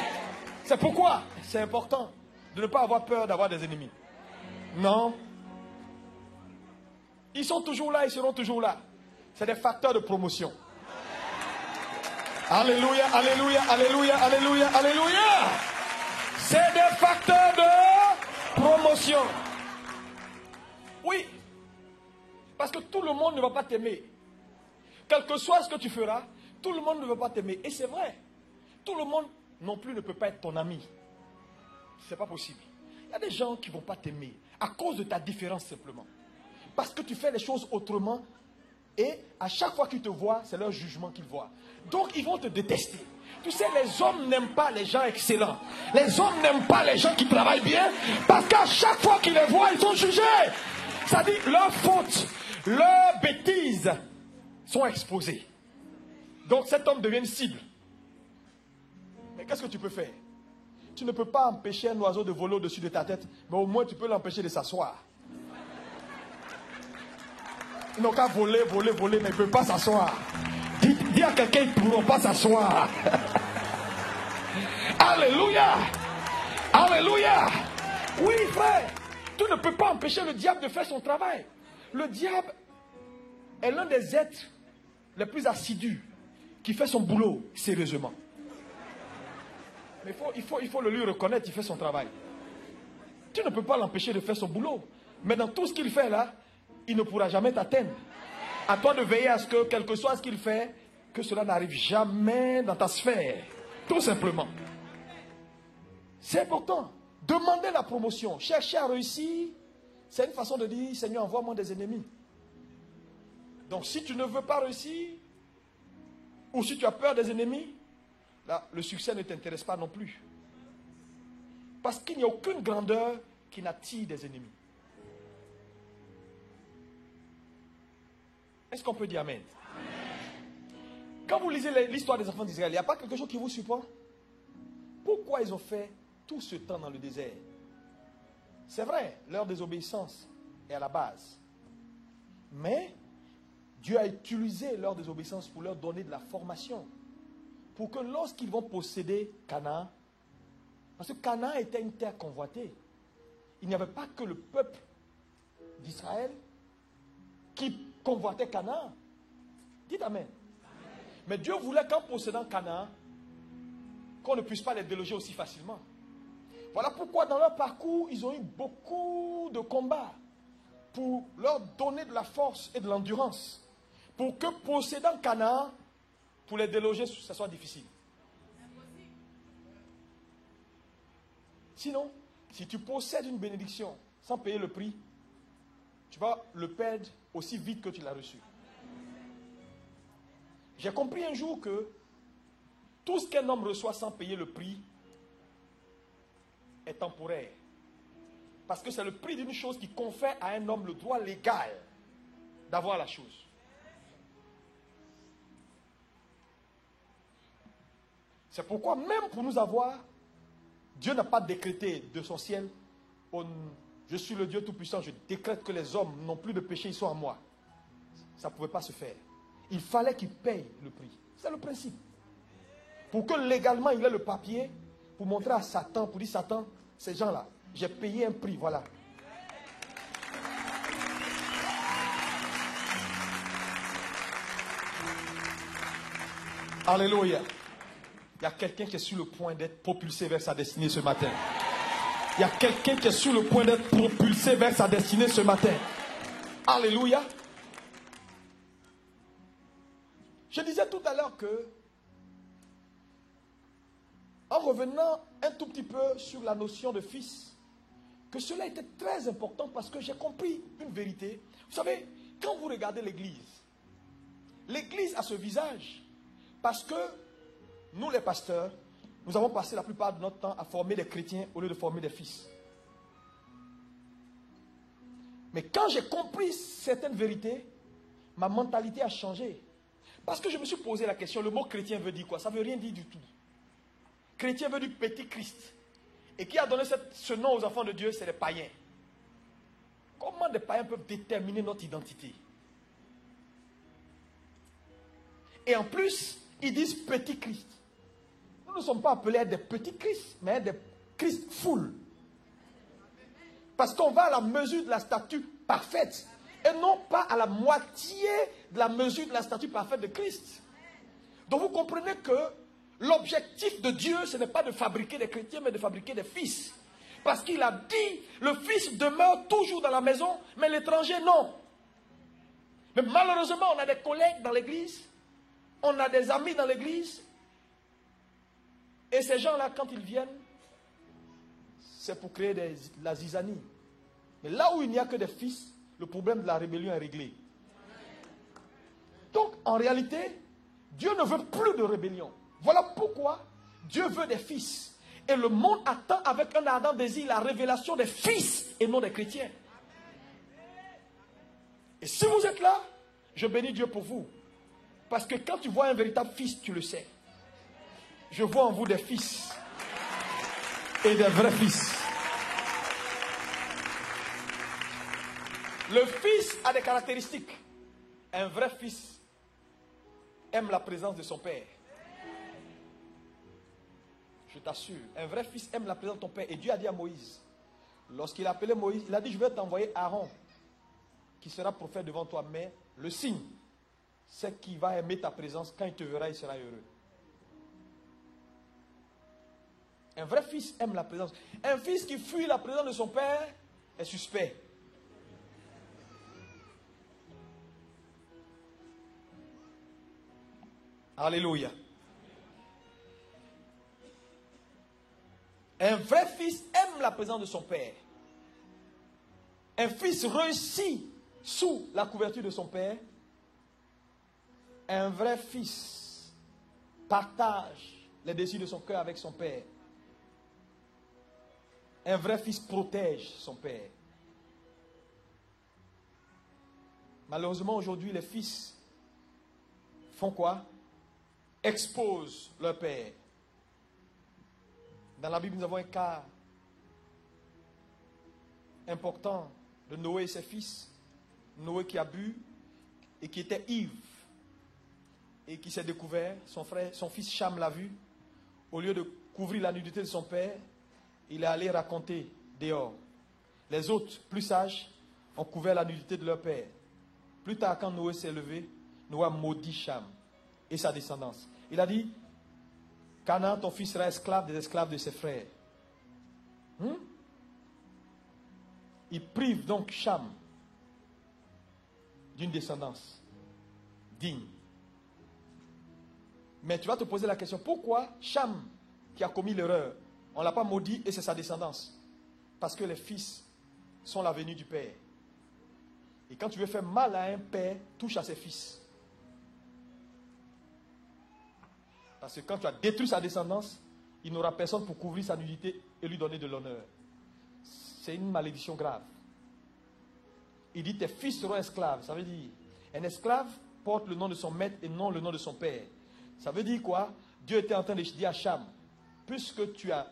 C'est pourquoi c'est important de ne pas avoir peur d'avoir des ennemis. Non. Ils sont toujours là, ils seront toujours là. C'est des facteurs de promotion. Alléluia, alléluia, alléluia, alléluia, alléluia. C'est des facteurs de promotion. Oui. Parce que tout le monde ne va pas t'aimer. Quel que soit ce que tu feras, tout le monde ne va pas t'aimer. Et c'est vrai. Tout le monde non plus ne peut pas être ton ami. C'est pas possible. Il y a des gens qui ne vont pas t'aimer à cause de ta différence simplement. Parce que tu fais les choses autrement et à chaque fois qu'ils te voient, c'est leur jugement qu'ils voient. Donc ils vont te détester. Tu sais, les hommes n'aiment pas les gens excellents. Les hommes n'aiment pas les gens qui travaillent bien parce qu'à chaque fois qu'ils les voient, ils sont jugés. C'est-à-dire leurs fautes, leurs bêtises sont exposées. Donc cet homme devient une cible. Mais qu'est-ce que tu peux faire? Tu ne peux pas empêcher un oiseau de voler au-dessus de ta tête, mais au moins tu peux l'empêcher de s'asseoir. Ils n'ont qu'à voler, voler, voler, mais ils ne peuvent pas s'asseoir. Dis à quelqu'un, ils ne pourront pas s'asseoir. Alléluia. Alléluia. Oui, frère, tu ne peux pas empêcher le diable de faire son travail. Le diable est l'un des êtres les plus assidus qui fait son boulot sérieusement. Mais il faut le lui reconnaître, il fait son travail. Tu ne peux pas l'empêcher de faire son boulot. Mais dans tout ce qu'il fait là, il ne pourra jamais t'atteindre. À toi de veiller à ce que, quel que soit ce qu'il fait, que cela n'arrive jamais dans ta sphère. Tout simplement. C'est important. Demander la promotion, chercher à réussir, c'est une façon de dire, Seigneur, envoie-moi des ennemis. Donc si tu ne veux pas réussir, ou si tu as peur des ennemis, là, le succès ne t'intéresse pas non plus. Parce qu'il n'y a aucune grandeur qui n'attire des ennemis. Est-ce qu'on peut dire Amen? Quand vous lisez l'histoire des enfants d'Israël, il n'y a pas quelque chose qui vous surprend? Pourquoi ils ont fait tout ce temps dans le désert? C'est vrai, leur désobéissance est à la base. Mais Dieu a utilisé leur désobéissance pour leur donner de la formation. Pour que lorsqu'ils vont posséder Canaan, parce que Canaan était une terre convoitée, il n'y avait pas que le peuple d'Israël qui convoitait Canaan. Dites Amen. Mais Dieu voulait qu'en possédant Canaan, qu'on ne puisse pas les déloger aussi facilement. Voilà pourquoi dans leur parcours, ils ont eu beaucoup de combats pour leur donner de la force et de l'endurance. Pour que possédant Canaan, pour les déloger, ça soit difficile. Sinon, si tu possèdes une bénédiction sans payer le prix, tu vas le perdre aussi vite que tu l'as reçu. J'ai compris un jour que tout ce qu'un homme reçoit sans payer le prix est temporaire. Parce que c'est le prix d'une chose qui confère à un homme le droit légal d'avoir la chose. C'est pourquoi même pour nous avoir, Dieu n'a pas décrété de son ciel, je suis le Dieu Tout-Puissant, je décrète que les hommes n'ont plus de péché, ils sont à moi. Ça ne pouvait pas se faire. Il fallait qu'il paye le prix. C'est le principe. Pour que légalement il ait le papier, pour montrer à Satan, pour dire Satan, ces gens-là, j'ai payé un prix, voilà. Alléluia. Il y a quelqu'un qui est sur le point d'être propulsé vers sa destinée ce matin. Il y a quelqu'un qui est sur le point d'être propulsé vers sa destinée ce matin. Alléluia. Je disais tout à l'heure que, en revenant un tout petit peu sur la notion de fils, que cela était très important parce que j'ai compris une vérité. Vous savez, quand vous regardez l'église, l'église a ce visage parce que nous les pasteurs, nous avons passé la plupart de notre temps à former des chrétiens au lieu de former des fils. Mais quand j'ai compris certaines vérités, ma mentalité a changé. Parce que je me suis posé la question, le mot chrétien veut dire quoi? Ça ne veut rien dire du tout. Chrétien veut dire petit Christ. Et qui a donné ce nom aux enfants de Dieu, c'est les païens. Comment des païens peuvent déterminer notre identité? Et en plus, ils disent petit Christ. Nous ne sommes pas appelés à être des petits Christ, mais à des Christ full. Parce qu'on va à la mesure de la statue parfaite. Et non pas à la moitié de la mesure de la statue parfaite de Christ. Donc vous comprenez que l'objectif de Dieu, ce n'est pas de fabriquer des chrétiens, mais de fabriquer des fils. Parce qu'il a dit, le fils demeure toujours dans la maison, mais l'étranger non. Mais malheureusement, on a des collègues dans l'église, on a des amis dans l'église, et ces gens-là, quand ils viennent, c'est pour créer la zizanie. Mais là où il n'y a que des fils, le problème de la rébellion est réglé. Donc, en réalité, Dieu ne veut plus de rébellion. Voilà pourquoi Dieu veut des fils. Et le monde attend avec un ardent désir la révélation des fils et non des chrétiens. Et si vous êtes là, je bénis Dieu pour vous. Parce que quand tu vois un véritable fils, tu le sais. Je vois en vous des fils. Et des vrais fils. Le fils a des caractéristiques. Un vrai fils aime la présence de son père. Je t'assure, un vrai fils aime la présence de ton père. Et Dieu a dit à Moïse, lorsqu'il a appelé Moïse, il a dit, je vais t'envoyer Aaron, qui sera prophète devant toi. Mais le signe, c'est qu'il va aimer ta présence. Quand il te verra, il sera heureux. Un vrai fils aime la présence. Un fils qui fuit la présence de son père est suspect. Alléluia. Un vrai fils aime la présence de son père. Un fils réussit sous la couverture de son père. Un vrai fils partage les désirs de son cœur avec son père. Un vrai fils protège son père. Malheureusement, aujourd'hui, les fils font quoi? Exposent leur père. Dans la Bible, nous avons un cas important de Noé et ses fils. Noé qui a bu et qui était ivre et qui s'est découvert. Son fils Cham l'a vu. Au lieu de couvrir la nudité de son père, il est allé raconter dehors. Les autres, plus sages, ont couvert la nudité de leur père. Plus tard, quand Noé s'est levé, Noé a maudit Cham. et sa descendance. Il a dit, Canaan, ton fils sera esclave des esclaves de ses frères. Il prive donc Cham d'une descendance digne. Mais tu vas te poser la question, pourquoi Cham, qui a commis l'erreur, on ne l'a pas maudit et c'est sa descendance? Parce que les fils sont la venue du père. Et quand tu veux faire mal à un père, touche à ses fils. Parce que quand tu as détruit sa descendance, il n'aura personne pour couvrir sa nudité et lui donner de l'honneur. C'est une malédiction grave. Il dit, tes fils seront esclaves. Ça veut dire, un esclave porte le nom de son maître et non le nom de son père. Ça veut dire quoi? Dieu était en train de dire à Cham, puisque tu as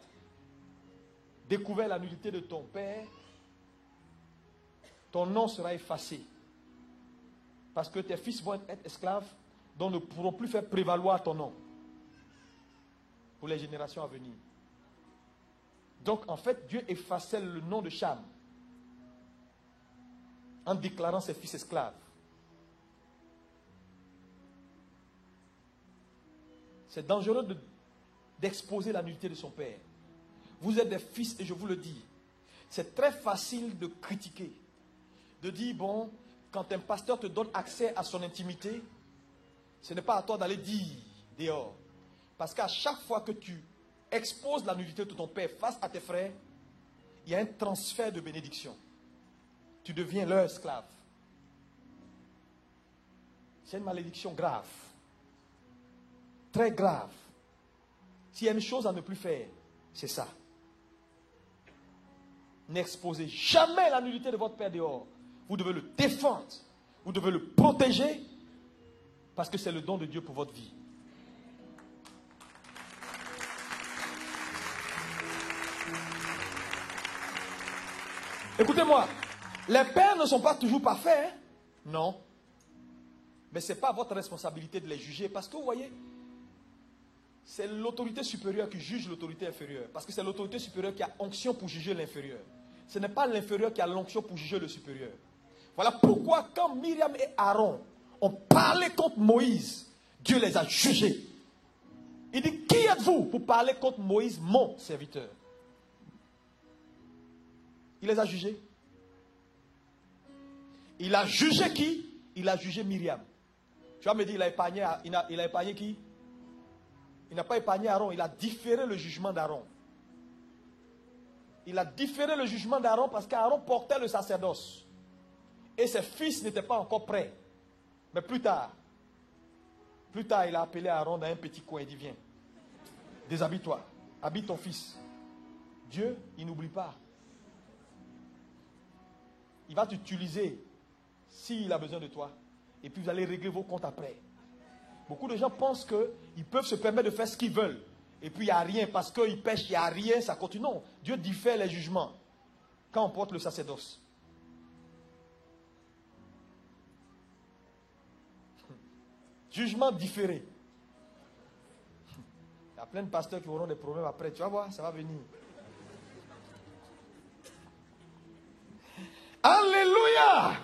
découvert la nudité de ton père, ton nom sera effacé. Parce que tes fils vont être esclaves, dont ne pourront plus faire prévaloir ton nom pour les générations à venir. Donc en fait, Dieu effaçait le nom de Cham en déclarant ses fils esclaves. C'est dangereux d'exposer la nudité de son père. Vous êtes des fils et je vous le dis. C'est très facile de critiquer. De dire, bon, quand un pasteur te donne accès à son intimité, ce n'est pas à toi d'aller dire dehors. Parce qu'à chaque fois que tu exposes la nudité de ton père face à tes frères, il y a un transfert de bénédiction. Tu deviens leur esclave. C'est une malédiction grave. Très grave. S'il y a une chose à ne plus faire, c'est ça. N'exposez jamais la nudité de votre père dehors. Vous devez le défendre. Vous devez le protéger. Parce que c'est le don de Dieu pour votre vie. Écoutez-moi. Les pères ne sont pas toujours parfaits. Hein? Non. Mais ce n'est pas votre responsabilité de les juger. Parce que vous voyez, c'est l'autorité supérieure qui juge l'autorité inférieure. Parce que c'est l'autorité supérieure qui a onction pour juger l'inférieur. Ce n'est pas l'inférieur qui a l'onction pour juger le supérieur. Voilà pourquoi quand Myriam et Aaron ont parlé contre Moïse, Dieu les a jugés. Il dit, qui êtes-vous pour parler contre Moïse, mon serviteur? Il les a jugés. Il a jugé qui? Il a jugé Myriam. Tu vas me dire, il a épargné qui? Il n'a pas épargné Aaron, il a différé le jugement d'Aaron. Il a différé le jugement d'Aaron parce qu'Aaron portait le sacerdoce. Et ses fils n'étaient pas encore prêts. Mais plus tard, il a appelé Aaron dans un petit coin et dit, viens, déshabille-toi, habille ton fils. Dieu, il n'oublie pas. Il va t'utiliser s'il a besoin de toi. Et puis vous allez régler vos comptes après. Beaucoup de gens pensent qu'ils peuvent se permettre de faire ce qu'ils veulent. Et puis il n'y a rien, parce qu'ils pêchent, il n'y a rien, ça continue. Non, Dieu diffère les jugements quand on porte le sacerdoce. Jugement différé. Il y a plein de pasteurs qui auront des problèmes après. Tu vas voir, ça va venir. Alléluia!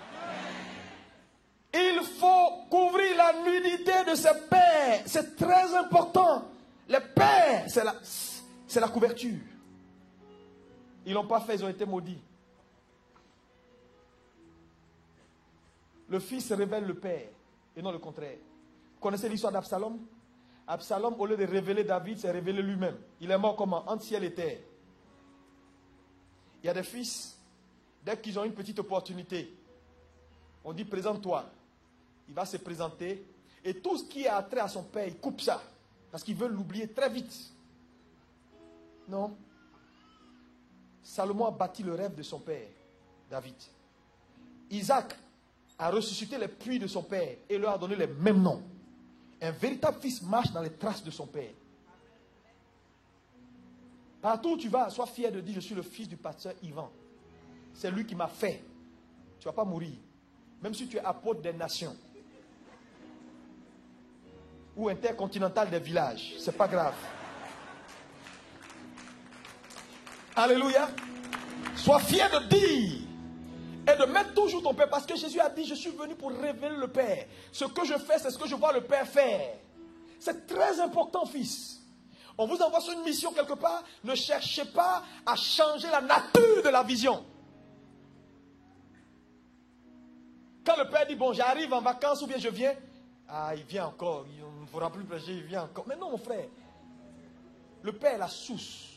Il faut couvrir la nudité de ses pères. C'est très important. Les pères, c'est la couverture. Ils ne l'ont pas fait, ils ont été maudits. Le fils révèle le père et non le contraire. Vous connaissez l'histoire d'Absalom? Absalom, au lieu de révéler David, s'est révélé lui-même. Il est mort comment? Entre ciel et terre. Il y a des fils, dès qu'ils ont une petite opportunité, on dit présente-toi. Il va se présenter. Et tout ce qui a trait à son père, il coupe ça. Parce qu'il veut l'oublier très vite. Non. Salomon a bâti le rêve de son père, David. Isaac a ressuscité les puits de son père et leur a donné les mêmes noms. Un véritable fils marche dans les traces de son père. Partout où tu vas, sois fier de dire, je suis le fils du pasteur Yvan. C'est lui qui m'a fait. Tu ne vas pas mourir. Même si tu es apôtre des nations. Ou intercontinental des villages. Ce n'est pas grave. Alléluia. Sois fier de dire. Et de mettre toujours ton Père. Parce que Jésus a dit, je suis venu pour révéler le Père. Ce que je fais, c'est ce que je vois le Père faire. C'est très important, fils. On vous envoie sur une mission quelque part. Ne cherchez pas à changer la nature de la vision. Quand le père dit, bon, j'arrive en vacances ou bien je viens. Ah, il vient encore. Il ne faudra plus prêcher, il vient encore. Mais non, mon frère. Le père est la source.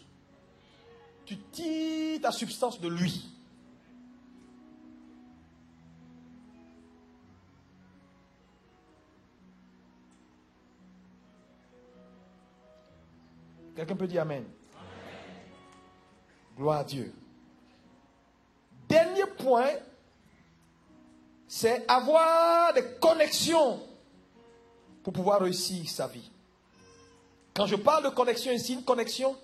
Tu tires ta substance de lui. Quelqu'un peut dire Amen. Gloire à Dieu. Dernier point, c'est avoir des connexions pour pouvoir réussir sa vie. Quand je parle de connexion ici, une connexion,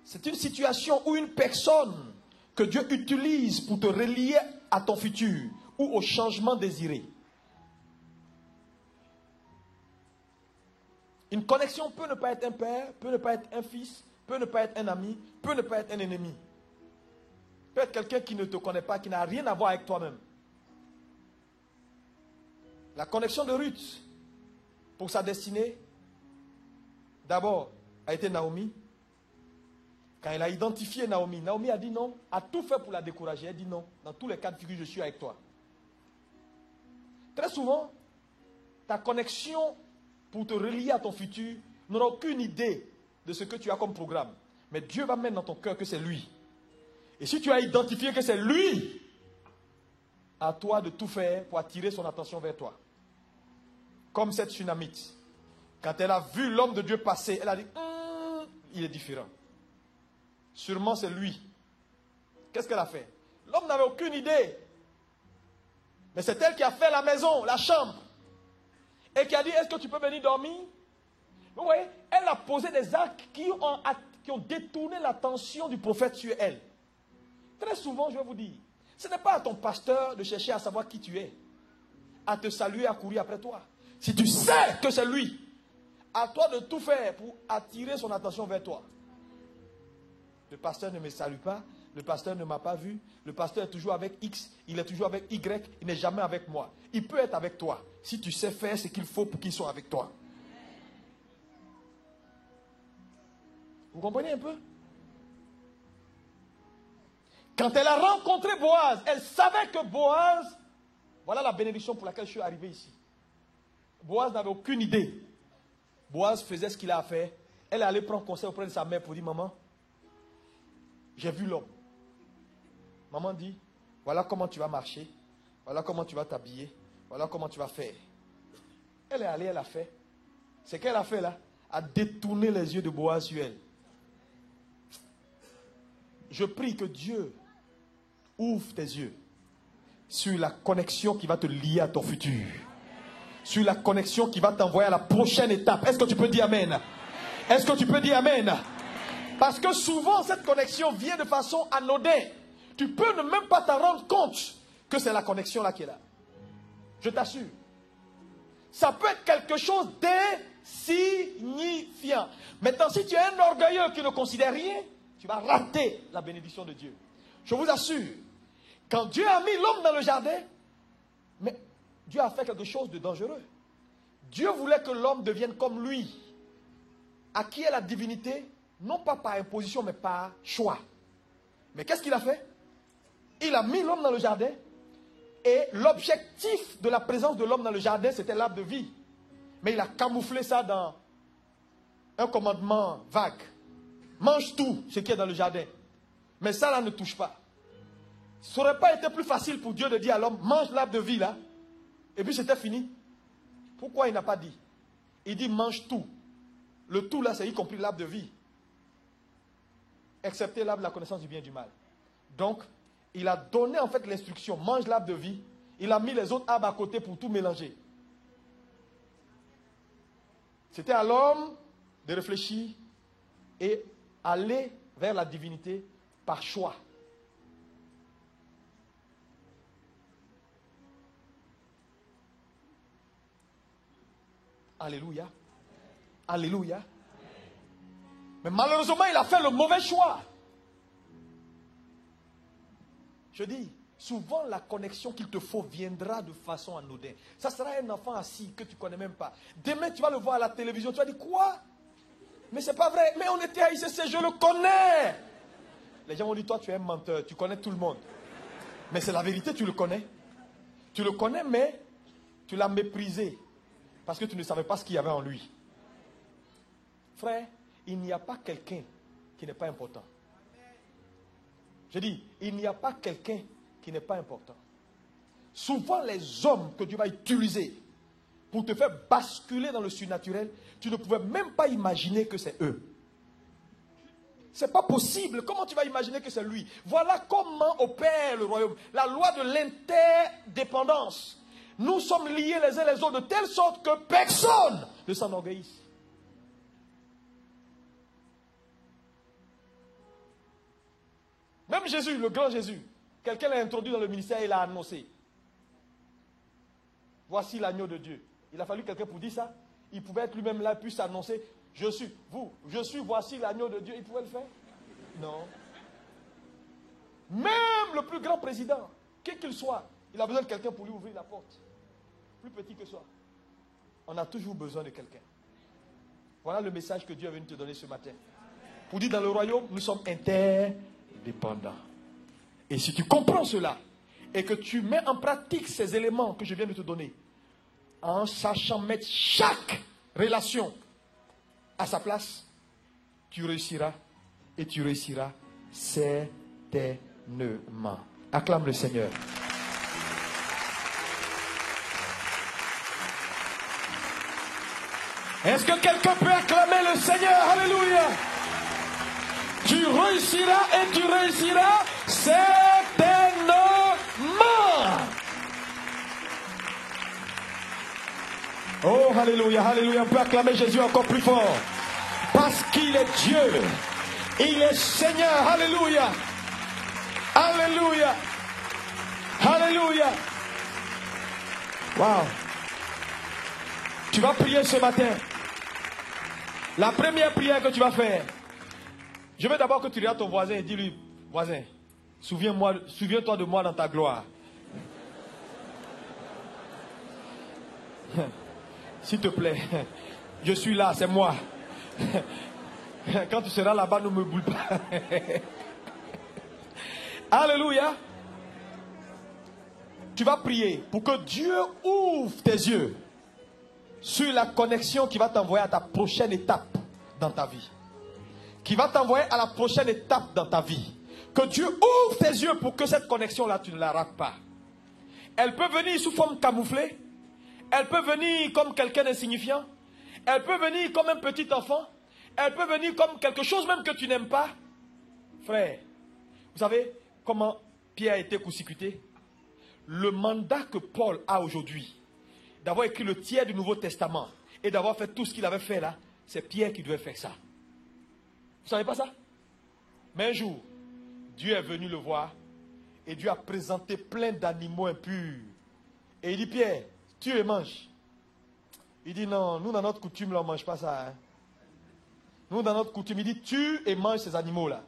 c'est une situation ou une personne que Dieu utilise pour te relier à ton futur ou au changement désiré. Une connexion peut ne pas être un père, peut ne pas être un fils, peut ne pas être un ami, peut ne pas être un ennemi. Peut être quelqu'un qui ne te connaît pas, qui n'a rien à voir avec toi-même. La connexion de Ruth pour sa destinée, d'abord, a été Naomi. Quand elle a identifié Naomi, Naomi a dit non, a tout fait pour la décourager. Elle dit non, dans tous les cas de figure, je suis avec toi. Très souvent, ta connexion pour te relier à ton futur n'aura aucune idée de ce que tu as comme programme. Mais Dieu va mettre dans ton cœur que c'est lui. Et si tu as identifié que c'est lui, à toi de tout faire pour attirer son attention vers toi. Comme cette Sunamite. Quand elle a vu l'homme de Dieu passer, elle a dit, il est différent. Sûrement c'est lui. Qu'est-ce qu'elle a fait? L'homme n'avait aucune idée. Mais c'est elle qui a fait la maison, la chambre. Et qui a dit, est-ce que tu peux venir dormir? Vous voyez, elle a posé des actes qui ont détourné l'attention du prophète sur elle. Très souvent, je vais vous dire, ce n'est pas à ton pasteur de chercher à savoir qui tu es, à te saluer, à courir après toi. Si tu sais que c'est lui, à toi de tout faire pour attirer son attention vers toi. Le pasteur ne me salue pas, le pasteur ne m'a pas vu, le pasteur est toujours avec X, il est toujours avec Y, il n'est jamais avec moi. Il peut être avec toi, si tu sais faire ce qu'il faut pour qu'il soit avec toi. Vous comprenez un peu? Quand elle a rencontré Boaz, elle savait que Boaz, voilà la bénédiction pour laquelle je suis arrivé ici. Boaz n'avait aucune idée. Boaz faisait ce qu'il a à faire. Elle est allée prendre conseil auprès de sa mère pour dire, maman, j'ai vu l'homme. Maman dit, voilà comment tu vas marcher, voilà comment tu vas t'habiller, voilà comment tu vas faire. Elle est allée, elle a fait. Ce qu'elle a fait là, a détourné les yeux de Boaz sur elle. Je prie que Dieu ouvre tes yeux sur la connexion qui va te lier à ton futur. Sur la connexion qui va t'envoyer à la prochaine étape. Est-ce que tu peux dire Amen? Est-ce que tu peux dire Amen? Parce que souvent, cette connexion vient de façon anodine. Tu peux ne même pas t'en rendre compte que c'est la connexion là qui est là. Je t'assure. Ça peut être quelque chose d'insignifiant. Maintenant, si tu es un orgueilleux qui ne considère rien, tu vas rater la bénédiction de Dieu. Je vous assure, quand Dieu a mis l'homme dans le jardin, mais Dieu a fait quelque chose de dangereux. Dieu voulait que l'homme devienne comme lui, à qui est la divinité, non pas par imposition, mais par choix. Mais qu'est-ce qu'il a fait? Il a mis l'homme dans le jardin, et l'objectif de la présence de l'homme dans le jardin, c'était l'arbre de vie. Mais il a camouflé ça dans un commandement vague. Mange tout ce qui est dans le jardin. Mais ça là ne touche pas. Ça n'aurait pas été plus facile pour Dieu de dire à l'homme, mange l'arbre de vie là. Et puis c'était fini. Pourquoi il n'a pas dit? Il dit mange tout. Le tout là c'est y compris l'arbre de vie. Excepté l'arbre de la connaissance du bien et du mal. Donc il a donné en fait l'instruction, mange l'arbre de vie. Il a mis les autres arbres à côté pour tout mélanger. C'était à l'homme de réfléchir et aller vers la divinité par choix. Alléluia. Alléluia. Mais malheureusement, il a fait le mauvais choix. Je dis, souvent la connexion qu'il te faut viendra de façon anodine. Ça sera un enfant assis que tu ne connais même pas. Demain, tu vas le voir à la télévision, tu vas dire quoi? Mais c'est pas vrai. Mais on était à ICC, je le connais. Les gens vont dire, toi tu es un menteur, tu connais tout le monde. Mais c'est la vérité, tu le connais. Tu le connais, mais tu l'as méprisé. Parce que tu ne savais pas ce qu'il y avait en lui. Frère, il n'y a pas quelqu'un qui n'est pas important. Je dis, il n'y a pas quelqu'un qui n'est pas important. Souvent, les hommes que Dieu va utiliser pour te faire basculer dans le surnaturel, tu ne pouvais même pas imaginer que c'est eux. C'est pas possible. Comment tu vas imaginer que c'est lui? Voilà comment opère le royaume. La loi de l'interdépendance. Nous sommes liés les uns les autres de telle sorte que personne ne s'enorgueillisse. Même Jésus, le grand Jésus, quelqu'un l'a introduit dans le ministère et l'a annoncé. Voici l'agneau de Dieu. Il a fallu quelqu'un pour dire ça. Il pouvait être lui-même là, puis s'annoncer. Je suis, voici l'agneau de Dieu. Il pouvait le faire? Non. Même le plus grand président, quel qu'il soit, il a besoin de quelqu'un pour lui ouvrir la porte. Plus petit que soit. On a toujours besoin de quelqu'un. Voilà le message que Dieu est venu te donner ce matin. Pour dire dans le royaume, nous sommes interdépendants. Et si tu comprends cela, et que tu mets en pratique ces éléments que je viens de te donner, en sachant mettre chaque relation à sa place, tu réussiras, et tu réussiras certainement. Acclame le Seigneur. Est-ce que quelqu'un peut acclamer le Seigneur? Alléluia. Tu réussiras et tu réussiras certainement. Oh, alléluia, alléluia. On peut acclamer Jésus encore plus fort. Parce qu'il est Dieu. Il est Seigneur. Alléluia. Alléluia. Alléluia. Wow. Tu vas prier ce matin. La première prière que tu vas faire, je veux d'abord que tu regardes ton voisin et dis-lui, voisin, souviens-toi de moi dans ta gloire. S'il te plaît, je suis là, c'est moi. Quand tu seras là-bas, ne me boule pas. Alléluia. Tu vas prier pour que Dieu ouvre tes yeux sur la connexion qui va t'envoyer à ta prochaine étape dans ta vie. Qui va t'envoyer à la prochaine étape dans ta vie. Que Dieu ouvre tes yeux pour que cette connexion-là, tu ne la rates pas. Elle peut venir sous forme camouflée. Elle peut venir comme quelqu'un d'insignifiant. Elle peut venir comme un petit enfant. Elle peut venir comme quelque chose même que tu n'aimes pas. Frère, vous savez comment Pierre a été crucifié? Le mandat que Paul a aujourd'hui, d'avoir écrit le tiers du Nouveau Testament et d'avoir fait tout ce qu'il avait fait là, c'est Pierre qui devait faire ça. Vous ne savez pas ça? Mais un jour, Dieu est venu le voir et Dieu a présenté plein d'animaux impurs. Et il dit, Pierre, tue et mange. Il dit, non, nous dans notre coutume, là, on ne mange pas ça. Hein. Nous dans notre coutume, il dit, tue et mange ces animaux-là.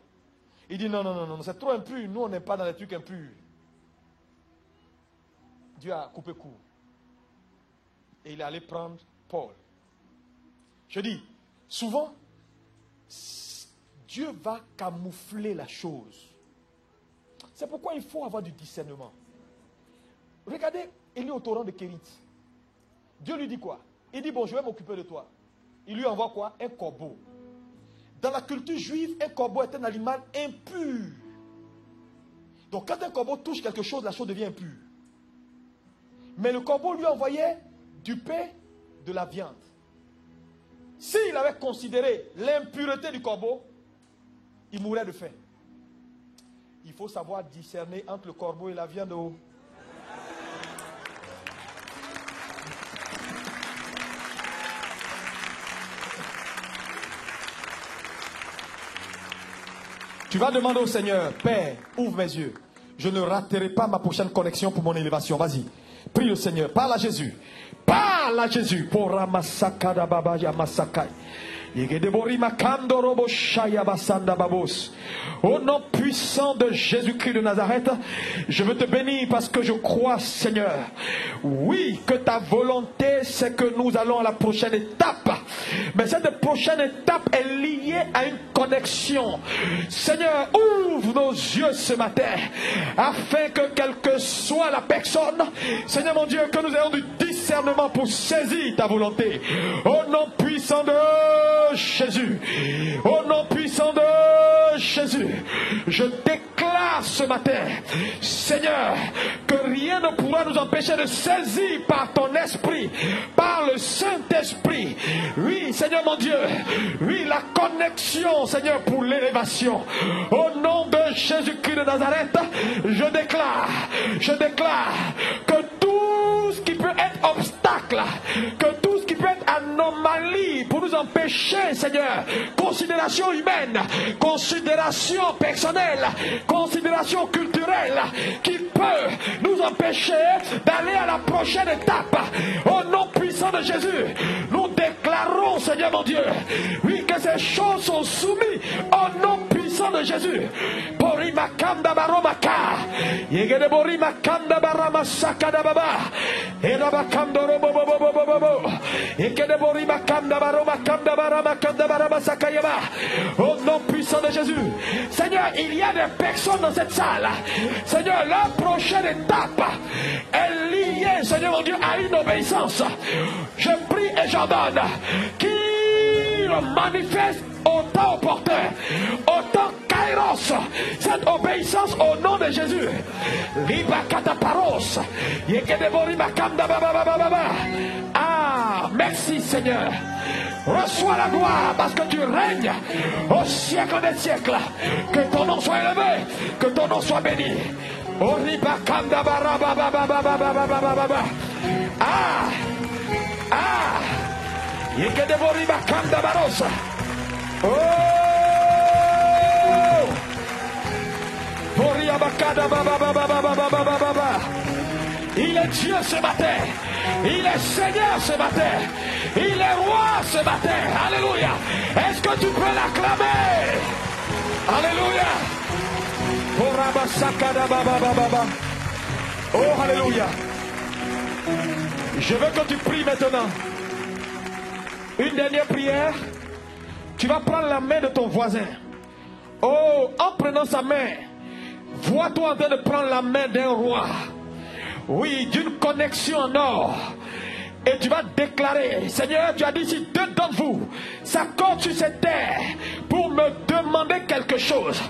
Il dit, non, non, non, non, c'est trop impur. Nous, on n'est pas dans les trucs impurs. Dieu a coupé court. Et il est allé prendre Paul. Je dis, souvent, Dieu va camoufler la chose. C'est pourquoi il faut avoir du discernement. Regardez Élie au torrent de Kérit. Dieu lui dit quoi? Il dit, bon, je vais m'occuper de toi. Il lui envoie quoi? Un corbeau. Dans la culture juive, un corbeau est un animal impur. Donc quand un corbeau touche quelque chose, la chose devient impure. Mais le corbeau lui envoyait du pain, de la viande. S'il avait considéré l'impureté du corbeau, il mourrait de faim. Il faut savoir discerner entre le corbeau et la viande. Tu vas demander au Seigneur, Père, ouvre mes yeux. Je ne raterai pas ma prochaine connexion pour mon élévation. Vas-y, prie le Seigneur, parle à Jésus. Parle à Jésus. Au nom puissant de Jésus-Christ de Nazareth, je veux te bénir parce que je crois, Seigneur, oui, que ta volonté, c'est que nous allons à la prochaine étape. Mais cette prochaine étape est liée à une connexion. Seigneur, ouvre nos yeux ce matin, afin que quelle que soit la personne, Seigneur mon Dieu, que nous ayons du discernement pour saisir ta volonté. Au nom puissant de Jésus, au nom puissant de Jésus, je déclare ce matin, Seigneur, que rien ne pourra nous empêcher de saisir par ton esprit, par le Saint-Esprit, oui, Seigneur mon Dieu, oui, la connexion, Seigneur, pour l'élévation. Au nom de Jésus-Christ de Nazareth, je déclare que tout ce qui peut être obstacle, que tout ce qui peut être anomalie pour nous empêcher, Seigneur, considération humaine, considération personnelle, considération culturelle, qui peut nous empêcher d'aller à la prochaine étape. Au nom puissant de Jésus, nous déclarons, Seigneur mon Dieu, oui, que ces choses sont soumises au nom puissant de Jésus. Borimakanda baromaka, yegede borimakanda baramasaka baba, erabakanda robobobobobobo, yegede borimakanda baromakanda baramakanda baramasaka yaba. Au nom puissant de Jésus, Seigneur, il y a des personnes dans cette salle. Seigneur, la prochaine étape est liée, Seigneur mon Dieu, à une obéissance. Je prie et j'ordonne qu'il manifeste au temps opportun, au temps kairos, cette obéissance au nom de Jésus. Ah, merci Seigneur. Reçois la gloire parce que tu règnes au siècle des siècles. Que ton nom soit élevé, que ton nom soit béni. Ah, ah, oh, il est Dieu ce matin, il est Seigneur ce matin, il est roi ce matin. Alléluia. Est-ce que tu peux l'acclamer? Alléluia. Oh, alléluia. Je veux que tu pries maintenant. Une dernière prière. Tu vas prendre la main de ton voisin. Oh, en prenant sa main, vois-toi en train de prendre la main d'un roi. Oui, d'une connexion en or. Et tu vas déclarer, Seigneur, tu as dit, si deux d'entre vous s'accordent sur cette terre pour me demander quelque chose,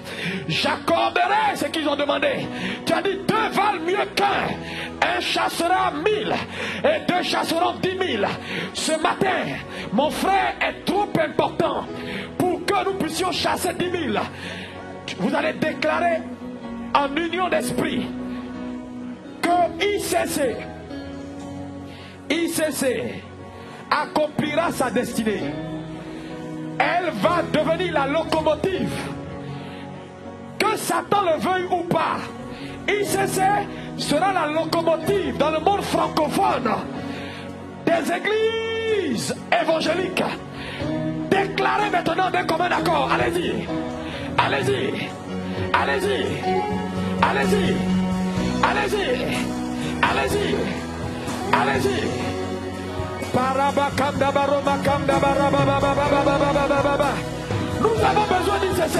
j'accorderai ce qu'ils ont demandé. Tu as dit, deux valent mieux qu'un. Un chassera 1000 et deux chasseront 10 000. Ce matin, mon frère est trop important pour que nous puissions chasser 10 000. Vous allez déclarer en union d'esprit que ICC accomplira sa destinée. Elle va devenir la locomotive. Que Satan le veuille ou pas, ICC sera la locomotive dans le monde francophone des églises évangéliques. Déclarez maintenant d'un commun accord. Allez-y, allez-y, allez-y, allez-y, allez-y, allez-y, allez-y. Nous avons besoin d'ICC.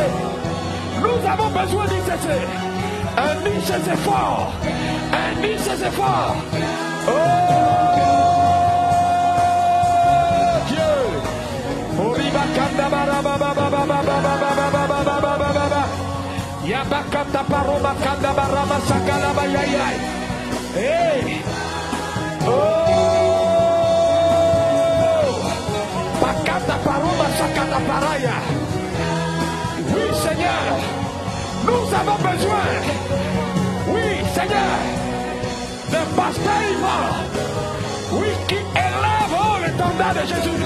Nous avons besoin d'ICC. Un ICC fort. Un ICC fort. Oh Dieu. Yabakata paroma kanda barama sakala bayayay. Hey. Oh. Bakata paroma sakata paraya. Oui Seigneur. Nous avons besoin. Oui Seigneur. De pasteur. Oui, qui élève l'étendard de Jésus.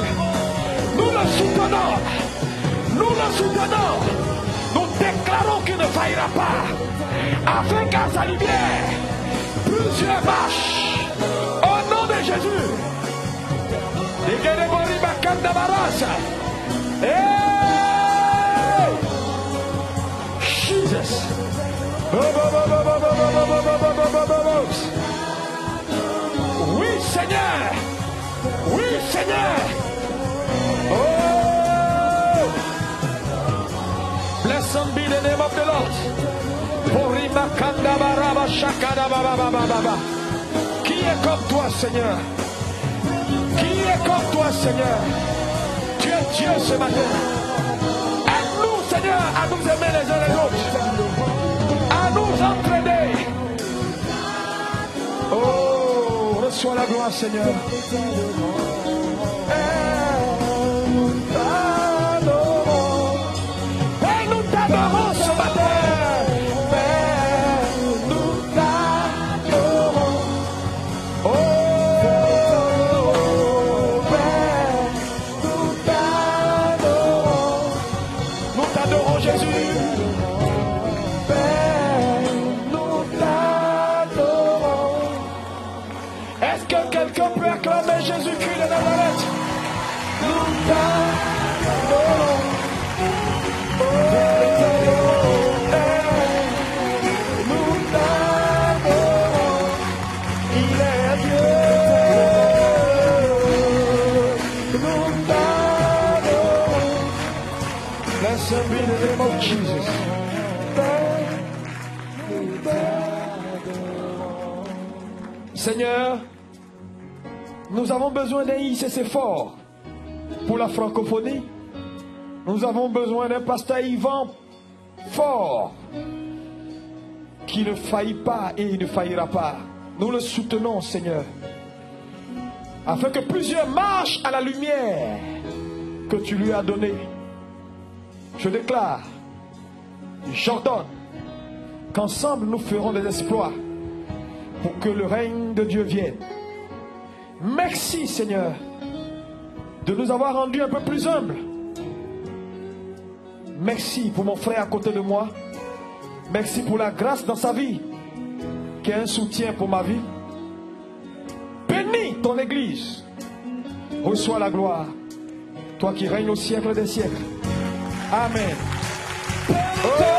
Nous le soutenons. Nous le soutenons. Nous déclarons qu'il ne faillira pas. Afin qu'à sa lumière, plusieurs marchent. Au nom de Jésus. Hey! Jesus. Oui, Seigneur. Oui, Seigneur. Oh! Blessed be the name of the Lord. Qui est comme toi, Seigneur? Qui est comme toi, Seigneur? Tu es Dieu ce matin. Aide-nous, Seigneur, à nous aimer les uns les autres, à nous entraîner. Oh, reçois la gloire, Seigneur. Et nous t'adorons ce matin. Jésus-Christ de Nazareth, nous t'adorons. Nous t'adorons. Il est Dieu. Nous t'adorons. Blessed be the name of Jesus. Seigneur, nous avons besoin d'un ICC fort pour la francophonie. Nous avons besoin d'un pasteur Yvan fort qui ne faillit pas et il ne faillira pas. Nous le soutenons, Seigneur, afin que plusieurs marchent à la lumière que tu lui as donnée. Je déclare, j'ordonne qu'ensemble nous ferons des exploits pour que le règne de Dieu vienne. Merci, Seigneur, de nous avoir rendus un peu plus humbles. Merci pour mon frère à côté de moi. Merci pour la grâce dans sa vie, qui est un soutien pour ma vie. Bénis ton Église. Reçois la gloire, toi qui règnes au siècle des siècles. Amen. Oh!